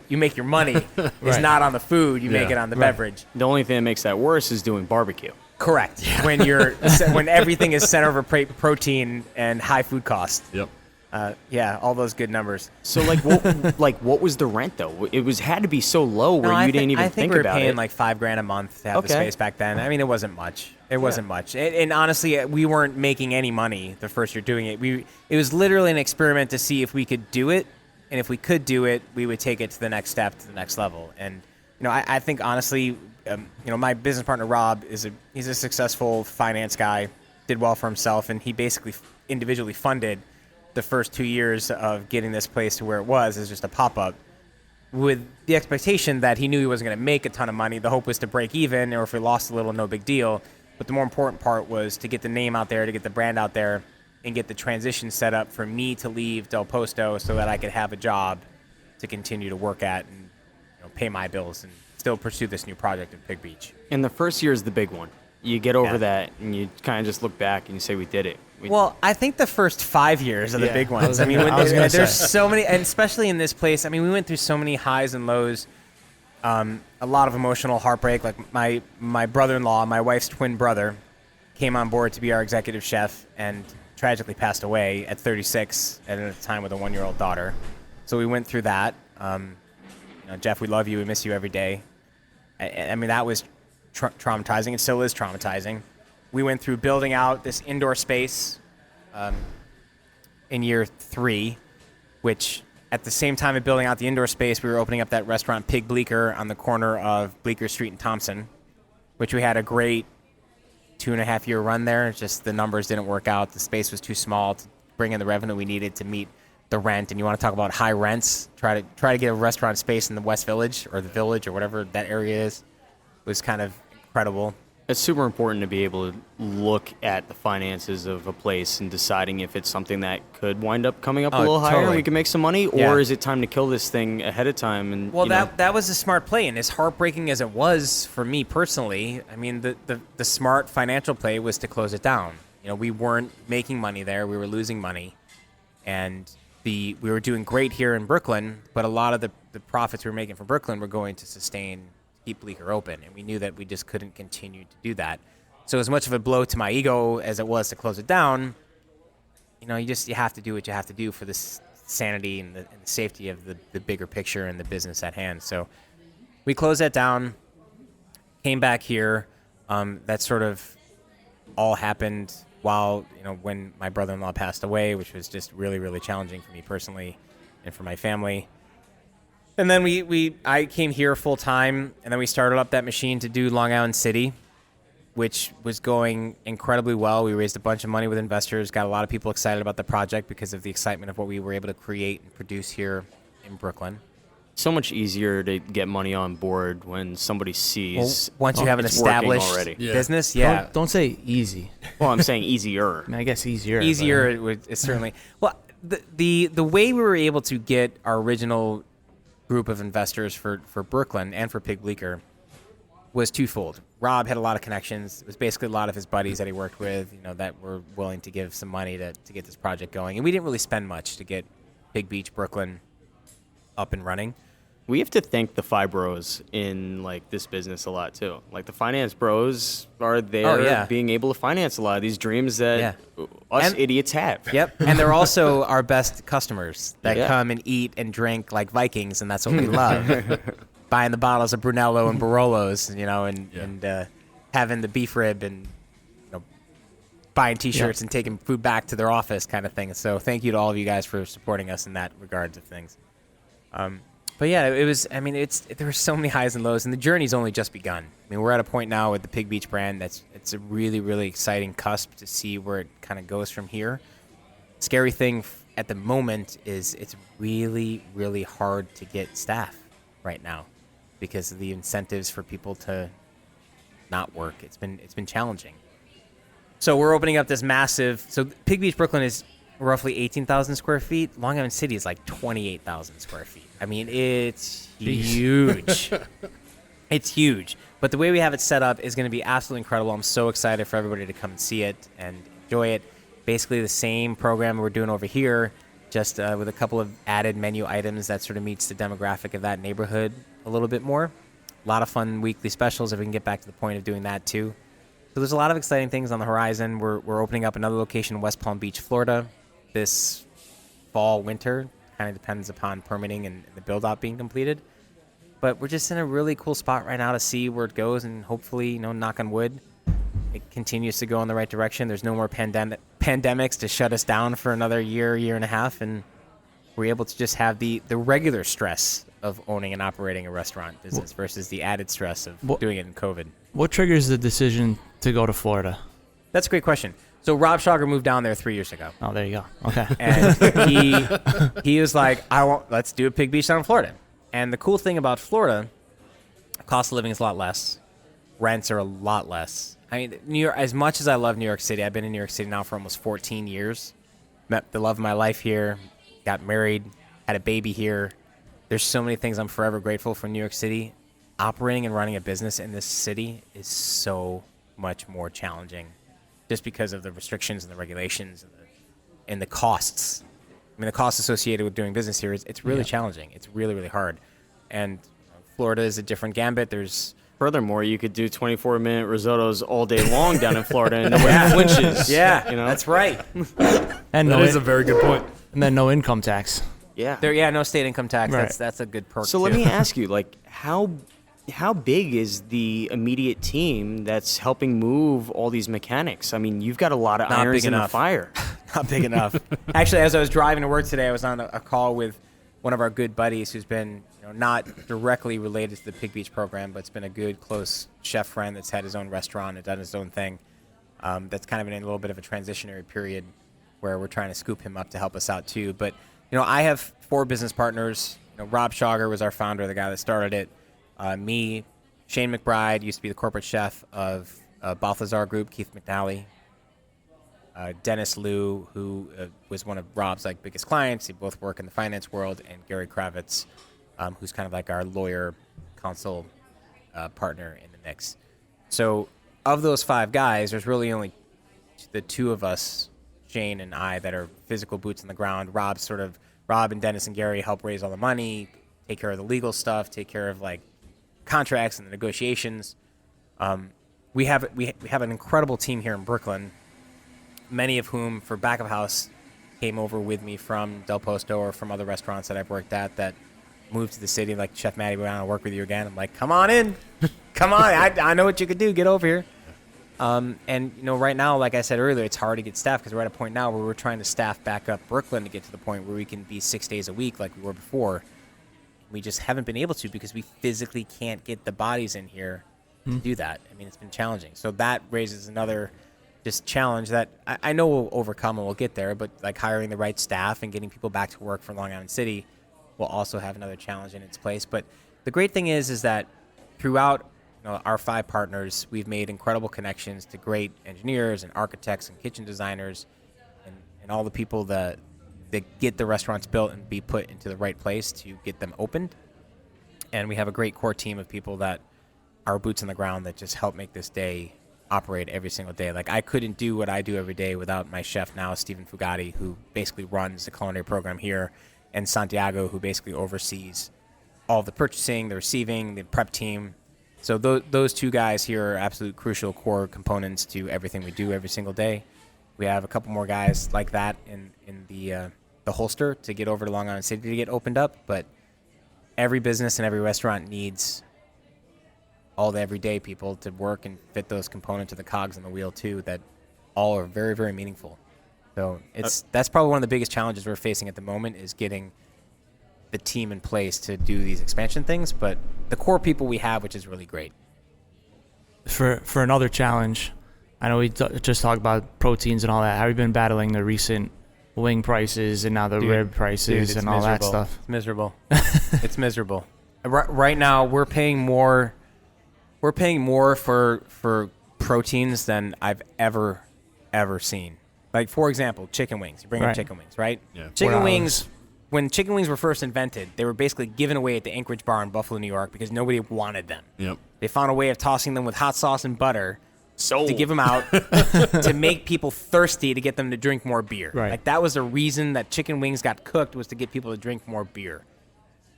you make your money is not on the food, you make it on the beverage. The only thing that makes that worse is doing barbecue. Correct. Yeah. When everything is set over protein and high food cost. Yep. All those good numbers. So what was the rent though? It had to be so low where you didn't even think about it. I think we were paying like $5,000 a month to have the space back then. I mean, it wasn't much. It wasn't much. And honestly, we weren't making any money the first year doing it. It was literally an experiment to see if we could do it, and if we could do it, we would take it to the next step, to the next level. And I think honestly, my business partner Rob he's a successful finance guy, did well for himself, and he basically individually funded the first 2 years of getting this place to where it was as just a pop-up, with the expectation that he knew he wasn't going to make a ton of money. The hope was to break even, or if we lost a little, no big deal. But the more important part was to get the name out there, to get the brand out there, and get the transition set up for me to leave Del Posto so that I could have a job to continue to work at and pay my bills and still pursue this new project in Pig Beach. And the first year is the big one. You get over that, and you kind of just look back and you say, we did it. Well, I think the first 5 years are the big ones. I mean, there's so many, and especially in this place, I mean, we went through so many highs and lows, a lot of emotional heartbreak. Like my brother-in-law, my wife's twin brother, came on board to be our executive chef and tragically passed away at 36 at a time with a 1-year-old daughter. So we went through that. Jeff, we love you. We miss you every day. I mean, that was traumatizing. It still is traumatizing. We went through building out this indoor space in year 3, which at the same time of building out the indoor space, we were opening up that restaurant Pig Bleecker on the corner of Bleecker Street and Thompson, which we had a great 2.5 year run there. Just the numbers didn't work out. The space was too small to bring in the revenue we needed to meet the rent. And you want to talk about high rents? Try to get a restaurant space in the West Village or the Village or whatever that area is. Was kind of incredible. It's super important to be able to look at the finances of a place and deciding if it's something that could wind up coming up a little higher and totally. we can make some money, or is it time to kill this thing ahead of time? And Well, that was a smart play, and as heartbreaking as it was for me personally, I mean, the smart financial play was to close it down. We weren't making money there; we were losing money, and we were doing great here in Brooklyn, but a lot of the profits we were making from Brooklyn were going to sustain. Keep Bleecker open, and we knew that we just couldn't continue to do that. So as much of a blow to my ego as it was to close it down, you have to do what you have to do for the sanity and the safety of the bigger picture and the business at hand. So we closed that down, came back here. That sort of all happened while when my brother-in-law passed away, which was just really, really challenging for me personally and for my family. And then I came here full time, and then we started up that machine to do Long Island City, which was going incredibly well. We raised a bunch of money with investors, got a lot of people excited about the project because of the excitement of what we were able to create and produce here in Brooklyn. So much easier to get money on board when somebody sees. Once you have an it's working established already. business, Don't say easy. Well, I'm saying easier. I mean, I guess easier. Easier is certainly. Well, the way we were able to get our original group of investors for Brooklyn and for Pig Bleecker was twofold. Rob had a lot of connections. It was basically a lot of his buddies that he worked with, that were willing to give some money to get this project going. And we didn't really spend much to get Pig Beach Brooklyn up and running. We have to thank the Fi Bros in this business a lot too. The finance bros are there being able to finance a lot of these dreams that us idiots have. Yep. And they're also our best customers that come and eat and drink like Vikings, and that's what we love. Buying the bottles of Brunello and Barolos, and having the beef rib and buying T-shirts and taking food back to their office kind of thing. So thank you to all of you guys for supporting us in that regards of things. But yeah, it was. I mean, there were so many highs and lows, and the journey's only just begun. I mean, we're at a point now with the Pig Beach brand it's a really, really exciting cusp to see where it kind of goes from here. Scary thing at the moment is it's really, really hard to get staff right now because of the incentives for people to not work. It's been challenging. So we're opening up this massive. So Pig Beach Brooklyn is roughly 18,000 square feet. Long Island City is like 28,000 square feet. I mean, it's huge. It's huge. But the way we have it set up is going to be absolutely incredible. I'm so excited for everybody to come and see it and enjoy it. Basically the same program we're doing over here, just with a couple of added menu items that sort of meets the demographic of that neighborhood a little bit more. A lot of fun weekly specials if we can get back to the point of doing that too. So there's a lot of exciting things on the horizon. We're opening up another location in West Palm Beach, Florida this fall, winter. Kind of depends upon permitting and the build-out being completed. But we're just in a really cool spot right now to see where it goes, and hopefully, knock on wood, it continues to go in the right direction. There's no more pandemics to shut us down for another year and a half, and we're able to just have the regular stress of owning and operating a restaurant business versus the added stress of doing it in COVID. What triggers the decision to go to Florida? That's a great question. So Rob Schauger moved down there 3 years ago. Oh, there you go. Okay. And he was like, let's do a Pig Beach down in Florida. And the cool thing about Florida, cost of living is a lot less. Rents are a lot less. I mean, New York, as much as I love New York City, I've been in New York City now for almost 14 years. Met the love of my life here, got married, had a baby here. There's so many things I'm forever grateful for in New York City. Operating and running a business in this city is so much more challenging just because of the restrictions and the regulations and the costs. I mean, the costs associated with doing business here, it's really challenging. It's really, really hard. And Florida is a different gambit. Furthermore, you could do 24-minute risottos all day long down in Florida and nobody flinches. Yeah, that's right. And That is a very good point. And then no income tax. Yeah. No state income tax. Right. That's a good perk. So let me ask you, how big is the immediate team that's helping move all these mechanics? I mean, you've got a lot of irons in the fire. Not big enough. Actually, as I was driving to work today, I was on a call with one of our good buddies who's been not directly related to the Pig Beach program, but it's been a good, close chef friend that's had his own restaurant and done his own thing. That's kind of in a little bit of a transitionary period where we're trying to scoop him up to help us out too. But, I have 4 business partners. Rob Schauger was our founder, the guy that started it. Me, Shane McBride used to be the corporate chef of Balthazar Group, Keith McNally. Dennis Liu, who was one of Rob's biggest clients. They both work in the finance world, and Gary Kravitz, who's kind of like our lawyer counsel partner in the mix. So of those 5 guys, there's really only the 2 of us, Shane and I, that are physical boots on the ground. Rob and Dennis and Gary help raise all the money, take care of the legal stuff, take care of contracts and the negotiations. We have an incredible team here in Brooklyn, many of whom for back of house came over with me from Del Posto or from other restaurants that I've worked at that moved to the city, like Chef Matty, we want to work with you again. I'm like, come on in. Come on. I know what you could do. Get over here. And right now, like I said earlier, it's hard to get staff because we're at a point now where we're trying to staff back up Brooklyn to get to the point where we can be 6 days a week like we were before. We just haven't been able to because we physically can't get the bodies in here to do that. I mean, it's been challenging. So that raises another just challenge that I know we'll overcome and we'll get there, but hiring the right staff and getting people back to work for Long Island City will also have another challenge in its place. But the great thing is that throughout our 5 partners, we've made incredible connections to great engineers and architects and kitchen designers and all the people that get the restaurants built and be put into the right place to get them opened. And we have a great core team of people that are boots on the ground that just help make this day operate every single day. I couldn't do what I do every day without my chef now, Stephen Fugatti, who basically runs the culinary program here, and Santiago, who basically oversees all the purchasing, the receiving, the prep team. So those 2 guys here are absolute crucial core components to everything we do every single day. We have a couple more guys like that in the holster to get over to Long Island City to get opened up, but every business and every restaurant needs all the everyday people to work and fit those components of the cogs on the wheel too, that all are very, very meaningful. So that's probably one of the biggest challenges we're facing at the moment is getting the team in place to do these expansion things, but the core people we have, which is really great. For another challenge, I know we just talked about proteins and all that. How have you been battling the recent wing prices and now the rib prices and all that stuff? It's miserable. It's miserable. Right now, we're paying more for proteins than I've ever seen. For example, chicken wings. You bring up chicken wings, right? Yeah. Chicken wings. When chicken wings were first invented, they were basically given away at the Anchorage Bar in Buffalo, New York, because nobody wanted them. Yep. They found a way of tossing them with hot sauce and butter to give them out to make people thirsty to get them to drink more beer. Right. That was the reason that chicken wings got cooked, was to get people to drink more beer.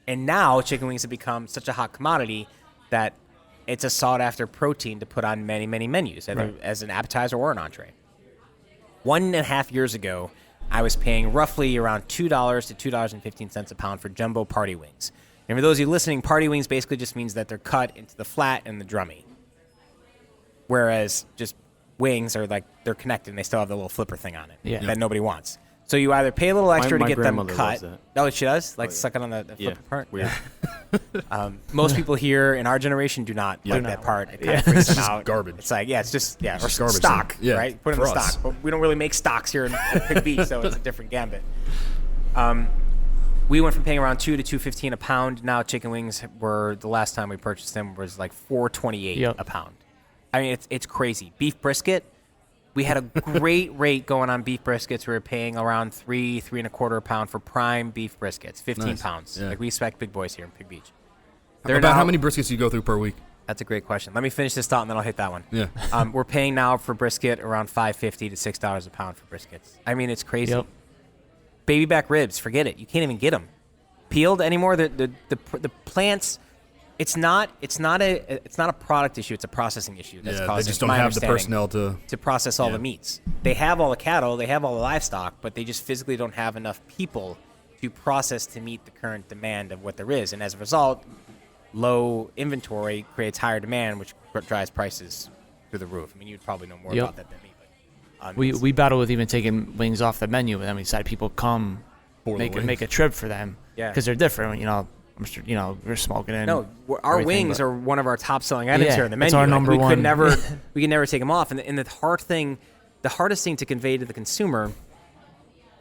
And now chicken wings have become such a hot commodity that it's a sought-after protein to put on many, many menus, either as an appetizer or an entree. 1.5 years ago, I was paying roughly around $2 to $2.15 a pound for jumbo party wings. And for those of you listening, party wings basically just means that they're cut into the flat and the drummy. Whereas just wings are they're connected and they still have the little flipper thing on it that nobody wants. So you either pay a little extra to get them cut. Oh, she does? Suck it on the flipper part? Weird. Most people here in our generation do not like that part. It kind of freaks them out. Garbage. It's it's just, or garbage stock, thing. right? Put it in the stock. But we don't really make stocks here in Pig Beach, so it's a different gambit. We went from paying around $2 to $2.15 a pound. Now chicken wings were, the last time we purchased them, was $4.28 a pound. I mean, it's crazy. Beef brisket, we had a great rate going on beef briskets. We were paying around $3 1/4 a pound for prime beef briskets, 15 pounds. Yeah. We expect big boys here in Pig Beach. How many briskets do you go through per week? That's a great question. Let me finish this thought and then I'll hit that one. Yeah. We're paying now for brisket around $5.50 to $6 a pound for briskets. I mean, it's crazy. Yep. Baby back ribs, forget it. You can't even get them peeled anymore. The plants. It's not a product issue. It's a processing issue. That's causing, they just don't have the personnel to process all the meats. They have all the cattle, they have all the livestock, but they just physically don't have enough people to process to meet the current demand of what there is. And as a result, low inventory creates higher demand, which drives prices through the roof. I mean, you'd probably know more about that than me. But we battle with even taking wings off the menu, and then we decided people come make a trip for them because they're different. I'm sure we're smoking in. No, our everything, wings but- are one of our top selling items Yeah, here in the it's menu. our Like, number we could one. never we can never take them off. And the hardest thing to convey to the consumer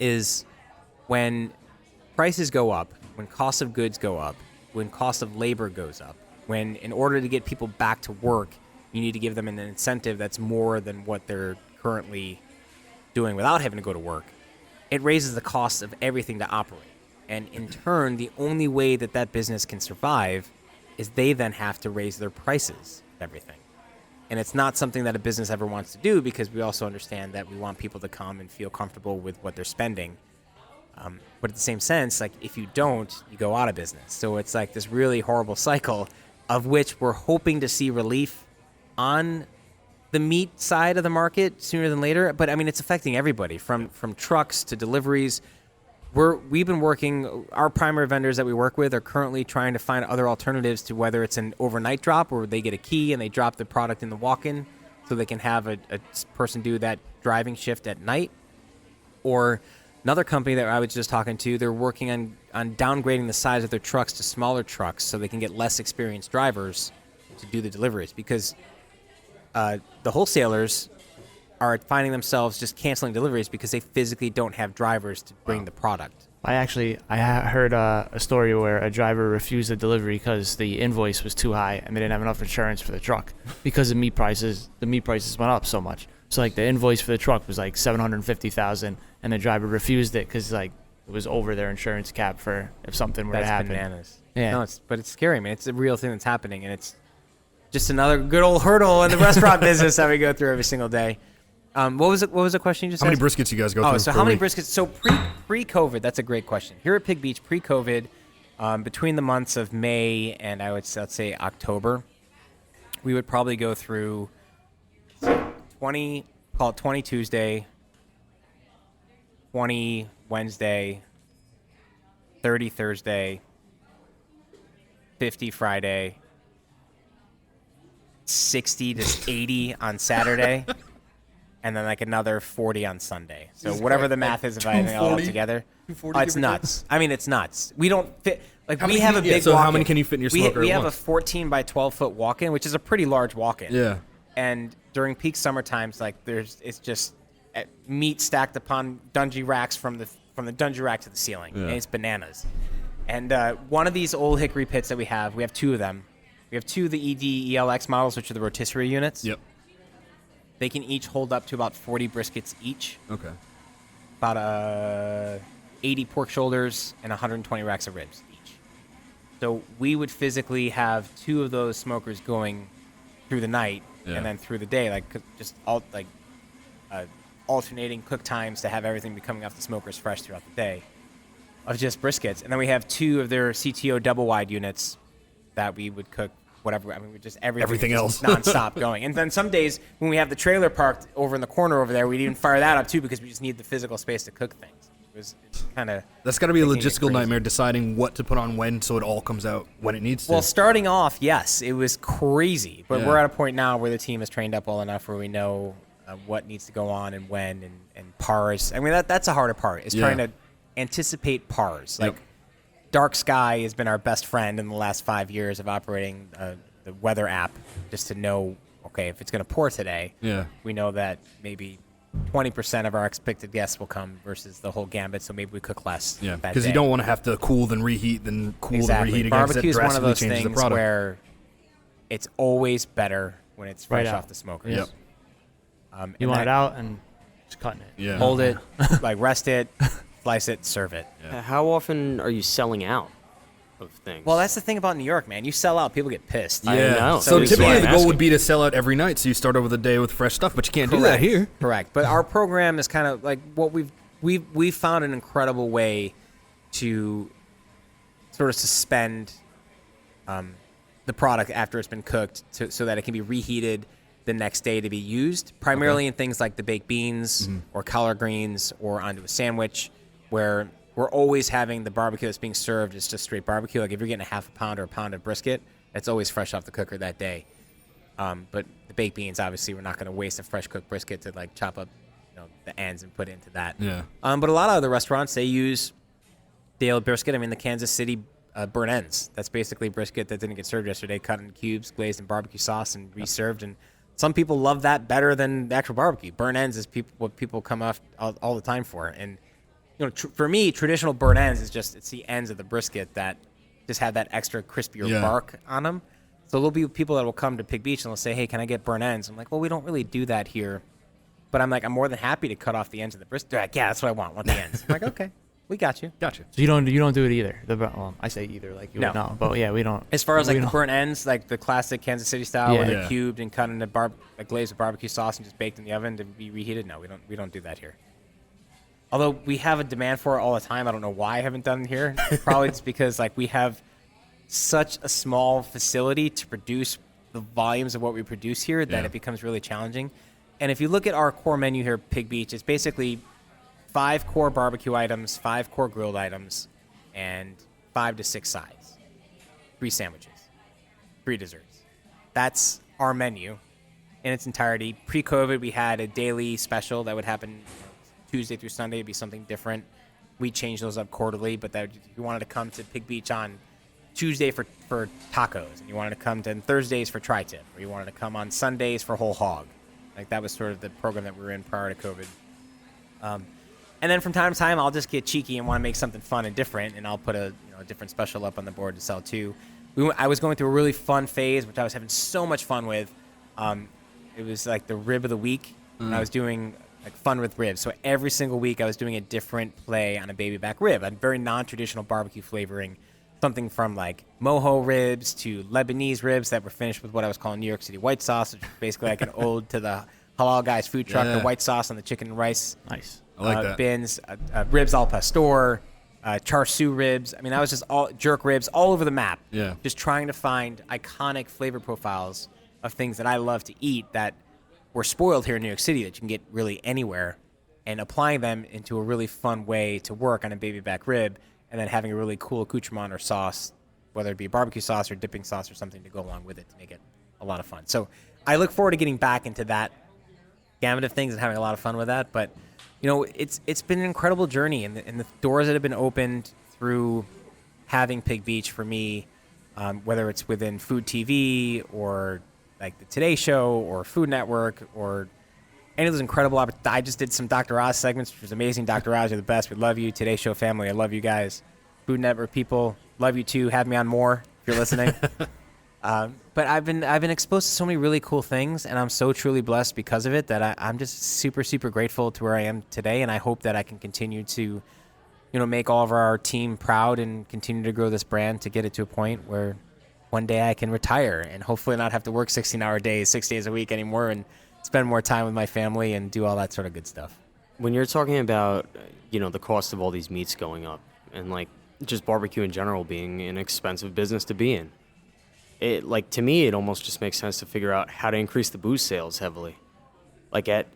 is when prices go up, when cost of goods go up, when cost of labor goes up, when in order to get people back to work, you need to give them an incentive that's more than what they're currently doing without having to go to work. It raises the cost of everything to operate. And in turn, the only way that that business can survive is they then have to raise their prices of everything. And it's not something that a business ever wants to do, because we also understand that we want people to come and feel comfortable with what they're spending. But at the same sense, like, if you don't, you go out of business. So it's like this really horrible cycle, of which we're hoping to see relief on the meat side of the market sooner than later. But I mean, it's affecting everybody from trucks to deliveries. We've been working, our primary vendors that we work with are currently trying to find other alternatives to whether it's an overnight drop where they get a key and they drop the product in the walk-in so they can have a person do that driving shift at night. Or another company that I was just talking to, they're working on downgrading the size of their trucks to smaller trucks so they can get less experienced drivers to do the deliveries, because the wholesalers are finding themselves just canceling deliveries because they physically don't have drivers to bring the product. I heard a story where a driver refused a delivery because the invoice was too high and they didn't have enough insurance for the truck because the meat prices went up so much. So like the invoice for the truck was like $750,000, and the driver refused it because like it was over their insurance cap for if something were to That's happen. bananas. Yeah. No, but it's scary, man. It's a real thing that's happening, and it's just another good old hurdle in the restaurant business that we go through every single day. What was the question you just How asked? many briskets you guys go through? Oh, so per how many week? briskets? So pre-COVID, that's a great question. Here at Pig Beach, pre-COVID, between the months of May and let's say October, we would probably go through 20 Tuesday, 20 Wednesday, 30 Thursday, 50 Friday, 60 to 80 on Saturday, and then like another 40 on Sunday. So whatever the math is, if I add it all up together, it's nuts. I mean, it's nuts. We don't fit. Like, we have a big So how walk-in. many can you fit in your smoker We at have a once? 14 by 12 foot walk-in, which is a pretty large walk-in. Yeah. And during peak summer times, like, it's just meat stacked upon dungy racks from the dungy rack to the ceiling. Yeah. And it's bananas. And one of these old hickory pits that we have two of them. We have two of the ELX models, which are the rotisserie units. Yep. They can each hold up to about 40 briskets each, Okay. about 80 pork shoulders, and 120 racks of ribs each. So we would physically have two of those smokers going through the night, Yeah. and then through the day, like, just alternating cook times to have everything be coming off the smokers fresh throughout the day of just briskets. And then we have two of their CTO double wide units that we would cook whatever. I mean, we just everything else. nonstop going. And then some days when we have the trailer parked over in the corner over there, we'd even fire that up too, because we just need the physical space to cook things. It's kind of That's got to be a making it logistical crazy. nightmare, deciding what to put on when so it all comes out when it needs to. Well, starting off, yes, it was crazy. But Yeah. we're at a point now where the team is trained up well enough where we know what needs to go on and when, and pars. I mean, that's a harder part, is trying to anticipate pars. Like, Yep. Dark Sky has been our best friend in the last 5 years of operating the weather app, just to know, okay, if it's going to pour today, Yeah. we know that maybe 20% of our expected guests will come versus the whole gambit, so maybe we cook less. Yeah, that because you day. don't want to have to cool, then reheat, then cool, Exactly. then reheat again. 'cause Barbecue that is one of drastically those changes the things product. where it's always better when it's fresh Right out. off the smokers. Yep. And You want that- it out and just cutting it. Yeah. Hold it, like rest it, slice it, serve it. Yeah. How often are you selling out of things? Well, that's the thing about New York, man. You sell out, people get pissed. I Yeah. know. So That's typically why the I'm goal asking. would be to sell out every night, so you start over the day with fresh stuff, but you can't do that here. Correct. But our program is kind of like what we've found an incredible way to sort of suspend the product after it's been cooked so that it can be reheated the next day to be used, primarily in things like the baked beans or collard greens or onto a sandwich, where we're always having the barbecue that's being served is just straight barbecue. Like, if you're getting a half a pound or a pound of brisket, it's always fresh off the cooker that day. But the baked beans, obviously, we're not going to waste a fresh cooked brisket to like chop up, the ends and put it into that. Yeah. But a lot of other restaurants, they use Dale brisket. I mean, the Kansas City burnt ends. That's basically brisket that didn't get served yesterday, cut in cubes, glazed in barbecue sauce, and reserved. And some people love that better than the actual barbecue. Burnt ends is what people come off all the time for. And for me, traditional burnt ends is just it's the ends of the brisket that just have that extra crispier bark on them. So there'll be people that will come to Pig Beach and they'll say, "Hey, can I get burnt ends?" I'm like, "Well, we don't really do that here." But I'm like, I'm more than happy to cut off the ends of the brisket. They're like, "Yeah, that's what I want the ends." I'm like, "Okay, we got you." Gotcha. So you don't do it either. Well, I say either, like you No. would know, but yeah, we don't. As far as we like the don't. burnt ends, like the classic Kansas City style, where they're Yeah. cubed and cut into glazed with barbecue sauce and just baked in the oven to be reheated. No, we don't do that here. Although we have a demand for it all the time. I don't know why I haven't done it here. Probably just because like we have such a small facility to produce the volumes of what we produce here that it becomes really challenging. And if you look at our core menu here at Pig Beach, it's basically 5 core barbecue items, 5 core grilled items, and 5 to 6 sides, 3 sandwiches, 3 desserts. That's our menu in its entirety. Pre-COVID, we had a daily special that would happen Tuesday through Sunday. It'd be something different. We changed those up quarterly, but that if you wanted to come to Pig Beach on Tuesday for tacos, and you wanted to come to Thursdays for tri-tip, or you wanted to come on Sundays for whole hog. Like that was sort of the program that we were in prior to COVID. And then from time to time, I'll just get cheeky and want to make something fun and different, and I'll put a different special up on the board to sell too. I was going through a really fun phase, which I was having so much fun with. It was like the rib of the week, and I was doing like fun with ribs. So every single week, I was doing a different play on a baby back rib, a very non-traditional barbecue flavoring. Something from like mojo ribs to Lebanese ribs that were finished with what I was calling New York City white sauce, which is basically like an ode to the halal guy's food truck, the white sauce on the chicken and rice. Nice. I like that. Bins, ribs al pastor, char siu ribs. I mean, I was just all jerk ribs all over the map. Yeah. Just trying to find iconic flavor profiles of things that I love to eat that were spoiled here in New York City that you can get really anywhere, and applying them into a really fun way to work on a baby back rib. And then having a really cool accoutrement or sauce, whether it be barbecue sauce or dipping sauce or something to go along with it to make it a lot of fun. So I look forward to getting back into that gamut of things and having a lot of fun with that. But, it's been an incredible journey. And the doors that have been opened through having Pig Beach for me, whether it's within Food TV or like the Today Show or Food Network or any of those incredible opportunities. I just did some Dr. Oz segments, which was amazing. Dr. Oz, you're the best. We love you. Today Show family, I love you guys. Food Network people, love you too. Have me on more if you're listening. But I've been exposed to so many really cool things, and I'm so truly blessed because of it that I'm just super, super grateful to where I am today, and I hope that I can continue to, make all of our team proud and continue to grow this brand to get it to a point where one day I can retire and hopefully not have to work 16-hour days, 6 days a week anymore, and spend more time with my family and do all that sort of good stuff. When you're talking about, the cost of all these meats going up and like just barbecue in general being an expensive business to be in, to me, it almost just makes sense to figure out how to increase the booze sales heavily. Like at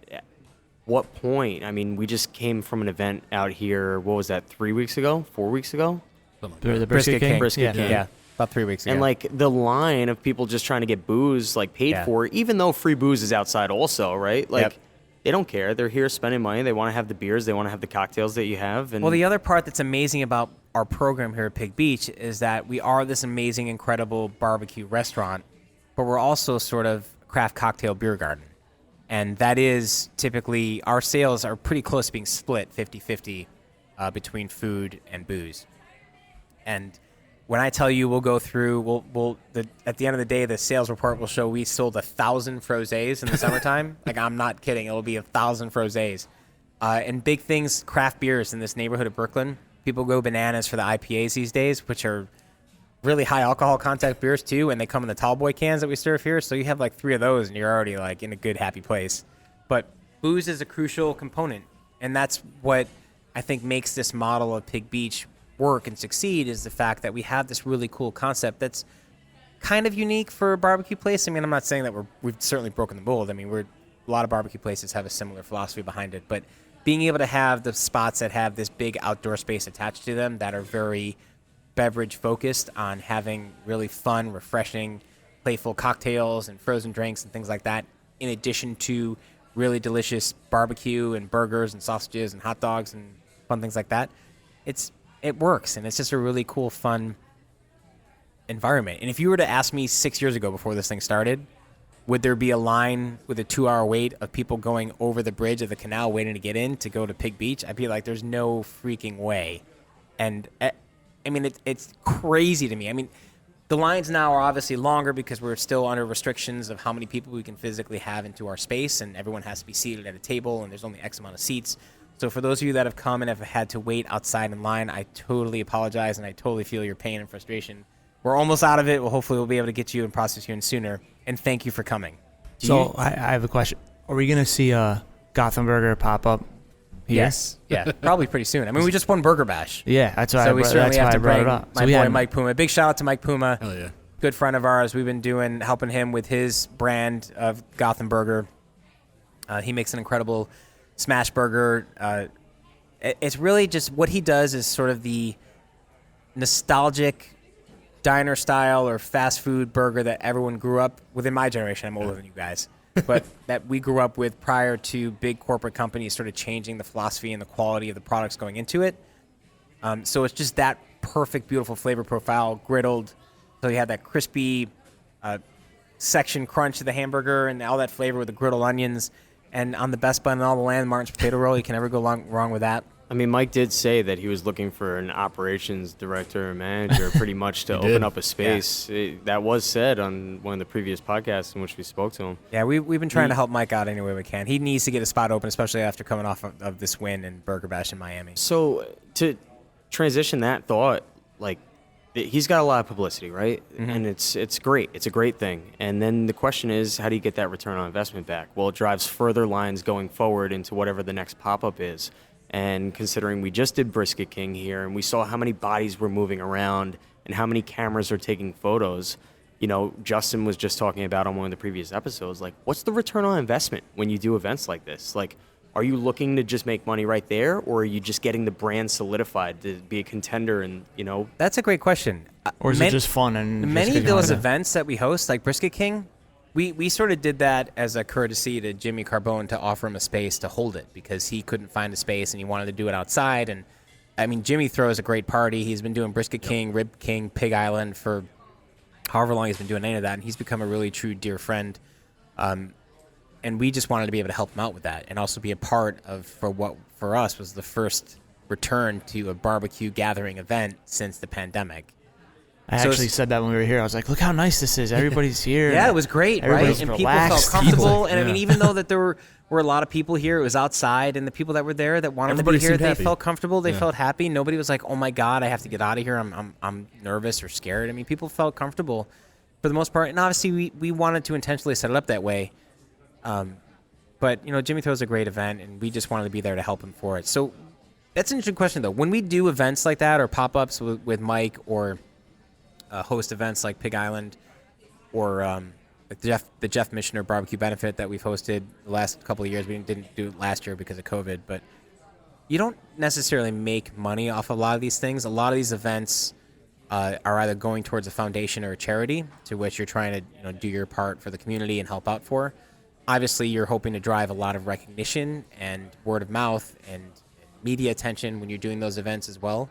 what point? I mean, we just came from an event out here, what was that, 3 weeks ago, 4 weeks ago? The Brisket King. Brisket King. Yeah, about 3 weeks ago. And like the line of people just trying to get booze like paid for, even though free booze is outside also, right? Like they don't care. They're here spending money. They want to have the beers. They want to have the cocktails that you have. And well, the other part that's amazing about our program here at Pig Beach is that we are this amazing, incredible barbecue restaurant, but we're also sort of a craft cocktail beer garden. And that is typically, our sales are pretty close to being split 50-50 between food and booze. And when I tell you we'll go through, at the end of the day, the sales report will show we sold 1,000 frosés in the summertime. Like, I'm not kidding. It'll be 1,000 frosés. And big things, craft beers in this neighborhood of Brooklyn. People go bananas for the IPAs these days, which are really high alcohol content beers too, and they come in the tall boy cans that we serve here. So you have like 3 of those, and you're already like in a good, happy place. But booze is a crucial component, and that's what I think makes this model of Pig Beach work and succeed, is the fact that we have this really cool concept that's kind of unique for a barbecue place. I mean, I'm not saying that we've certainly broken the mold. I mean, a lot of barbecue places have a similar philosophy behind it, but being able to have the spots that have this big outdoor space attached to them that are very beverage focused on having really fun, refreshing, playful cocktails and frozen drinks and things like that, in addition to really delicious barbecue and burgers and sausages and hot dogs and fun things like that. It works, and it's just a really cool, fun environment. And if you were to ask me 6 years ago before this thing started, would there be a line with a 2-hour wait of people going over the bridge of the canal waiting to get in to go to Pig Beach? I'd be like, there's no freaking way. And I mean, it's crazy to me. I mean, the lines now are obviously longer because we're still under restrictions of how many people we can physically have into our space, and everyone has to be seated at a table, and there's only X amount of seats. So for those of you that have come and have had to wait outside in line, I totally apologize, and I totally feel your pain and frustration. We're almost out of it. Well, hopefully we'll be able to get you and process you in sooner. And thank you for coming. I have a question. Are we going to see a Gotham Burger pop up here? Yes. Yeah, probably pretty soon. I mean, we just won Burger Bash. Yeah, that's why so we certainly have to bring it up. my boy Mike Puma. Big shout out to Mike Puma. Hell yeah. Good friend of ours. We've been helping him with his brand of Gotham Burger. He makes an incredible smash burger. It's really just what he does is sort of the nostalgic diner style or fast food burger that everyone grew up with in my generation. I'm older than you guys, but that we grew up with prior to big corporate companies sort of changing the philosophy and the quality of the products going into it. So it's just that perfect, beautiful flavor profile, griddled. So you have that crispy section crunch of the hamburger and all that flavor with the griddled onions. And on the best bun in all the land, Martin's Potato Roll, you can never go wrong with that. I mean, Mike did say that he was looking for an operations director or manager pretty much to open up a space. Yeah. That was said on one of the previous podcasts in which we spoke to him. Yeah, we've been trying to help Mike out any way we can. He needs to get a spot open, especially after coming off of this win in Burger Bash in Miami. So to transition that thought, like, he's got a lot of publicity, right? Mm-hmm. And it's great. It's a great thing. And then the question is, how do you get that return on investment back? Well, it drives further lines going forward into whatever the next pop-up is. And considering we just did Brisket King here and we saw how many bodies were moving around and how many cameras are taking photos, you know, Justin was just talking about on one of the previous episodes, like, what's the return on investment when you do events like this? Like, are you looking to just make money right there, or are you just getting the brand solidified to be a contender and, you know? That's a great question. Or is it just fun? And many of those events that we host, like Brisket King, we sort of did that as a courtesy to Jimmy Carbone to offer him a space to hold it because he couldn't find a space and he wanted to do it outside. And, I mean, Jimmy throws a great party. He's been doing Brisket King, Rib King, Pig Island for however long he's been doing any of that, and he's become a really true dear friend. And we just wanted to be able to help him out with that and also be a part of what for us was the first return to a barbecue gathering event since the pandemic. I actually said that when we were here. I was like, look how nice this is. Everybody's here. Yeah, it was great, right? And relaxed. People felt comfortable. And I mean, even though that there were a lot of people here, it was outside, and the people that were there that wanted to be here, they felt comfortable. They felt happy. Nobody was like, oh my God, I have to get out of here. I'm nervous or scared. I mean, people felt comfortable for the most part. And obviously we wanted to intentionally set it up that way. But, you know, Jimmy throws a great event, and we just wanted to be there to help him for it. So that's an interesting question, though. When we do events like that or pop-ups with Mike or host events like Pig Island or like the Jeff Missioner barbecue benefit that we've hosted the last couple of years. We didn't do it last year because of COVID, but you don't necessarily make money off a lot of these things. A lot of these events are either going towards a foundation or a charity to which you're trying to do your part for the community and help out for. Obviously, you're hoping to drive a lot of recognition and word of mouth and media attention when you're doing those events as well.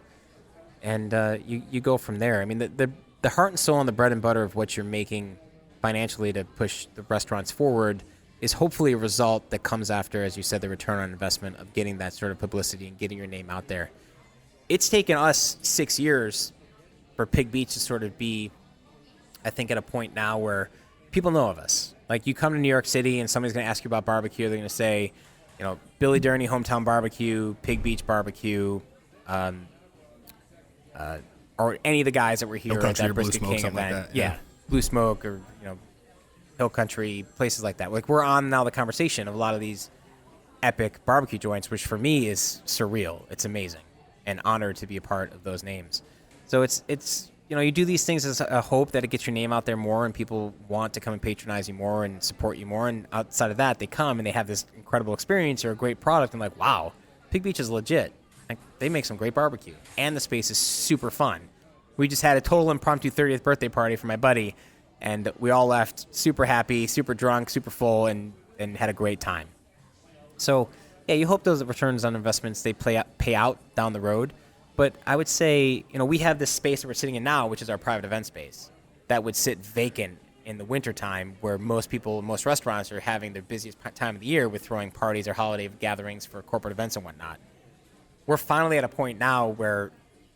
And you go from there. I mean, the heart and soul and the bread and butter of what you're making financially to push the restaurants forward is hopefully a result that comes after, as you said, the return on investment of getting that sort of publicity and getting your name out there. It's taken us 6 years for Pig Beach to sort of be, I think, at a point now where people know of us. Like, you come to New York City and somebody's going to ask you about barbecue. They're going to say, you know, Billy Durney Hometown Barbecue, Pig Beach Barbecue, or any of the guys that were here at that Brisket King event. Like that, yeah, Blue Smoke or, you know, Hill Country, places like that. Like, we're on now the conversation of a lot of these epic barbecue joints, which for me is surreal. It's amazing and honored to be a part of those names. So it's you know, you do these things as a hope that it gets your name out there more and people want to come and patronize you more and support you more. And outside of that, they come and they have this incredible experience or a great product and like, wow, Pig Beach is legit. Like, they make some great barbecue and the space is super fun. We just had a total impromptu 30th birthday party for my buddy, and we all left super happy, super drunk, super full, and had a great time. So, yeah, you hope those returns on investments, they pay out down the road. But I would say, we have this space that we're sitting in now, which is our private event space, that would sit vacant in the wintertime where most restaurants are having their busiest time of the year with throwing parties or holiday gatherings for corporate events and whatnot. We're finally at a point now where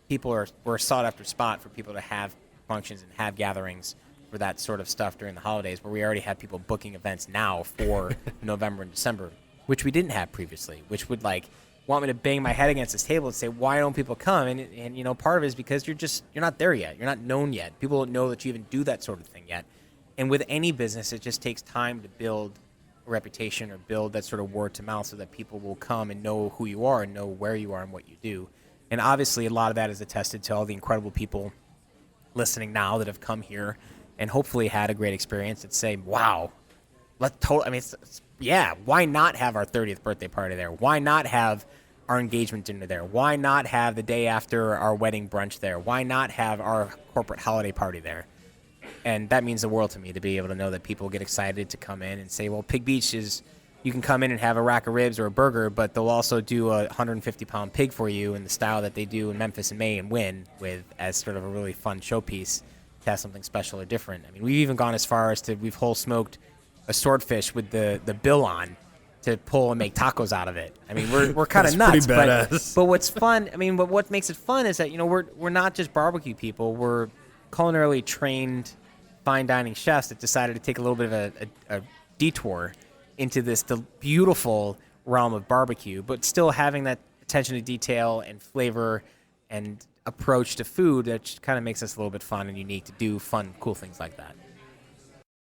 we're a sought after spot for people to have functions and have gatherings for that sort of stuff during the holidays, where we already have people booking events now for November and December, which we didn't have previously, which would want me to bang my head against this table and say, why don't people come? And part of it is because you're not there yet. You're not known yet. People don't know that you even do that sort of thing yet. And with any business, it just takes time to build a reputation or build that sort of word to mouth so that people will come and know who you are and know where you are and what you do. And obviously, a lot of that is attested to all the incredible people listening now that have come here and hopefully had a great experience and say, wow, why not have our 30th birthday party there? Why not have our engagement dinner there? Why not have the day after our wedding brunch there? Why not have our corporate holiday party there? And that means the world to me, to be able to know that people get excited to come in and say, well, Pig Beach you can come in and have a rack of ribs or a burger, but they'll also do a 150-pound pig for you in the style that they do in Memphis in May and win with as sort of a really fun showpiece to have something special or different. I mean, we've even gone as far as we've whole smoked a swordfish with the bill on to pull and make tacos out of it. I mean, we're kind of nuts, but what's fun, but what makes it fun is that, we're not just barbecue people. We're culinarily trained fine dining chefs that decided to take a little bit of a detour into the beautiful realm of barbecue, but still having that attention to detail and flavor and approach to food that kind of makes us a little bit fun and unique to do fun, cool things like that.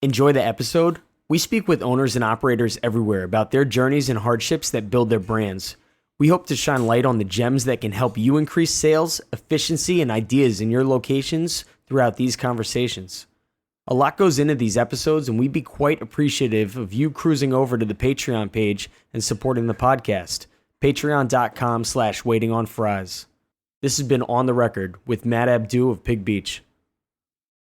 Enjoy the episode? We speak with owners and operators everywhere about their journeys and hardships that build their brands. We hope to shine light on the gems that can help you increase sales, efficiency, and ideas in your locations throughout these conversations. A lot goes into these episodes, and we'd be quite appreciative of you cruising over to the Patreon page and supporting the podcast. Patreon.com/waitingonfries. This has been On the Record with Matt Abdoo of Pig Beach.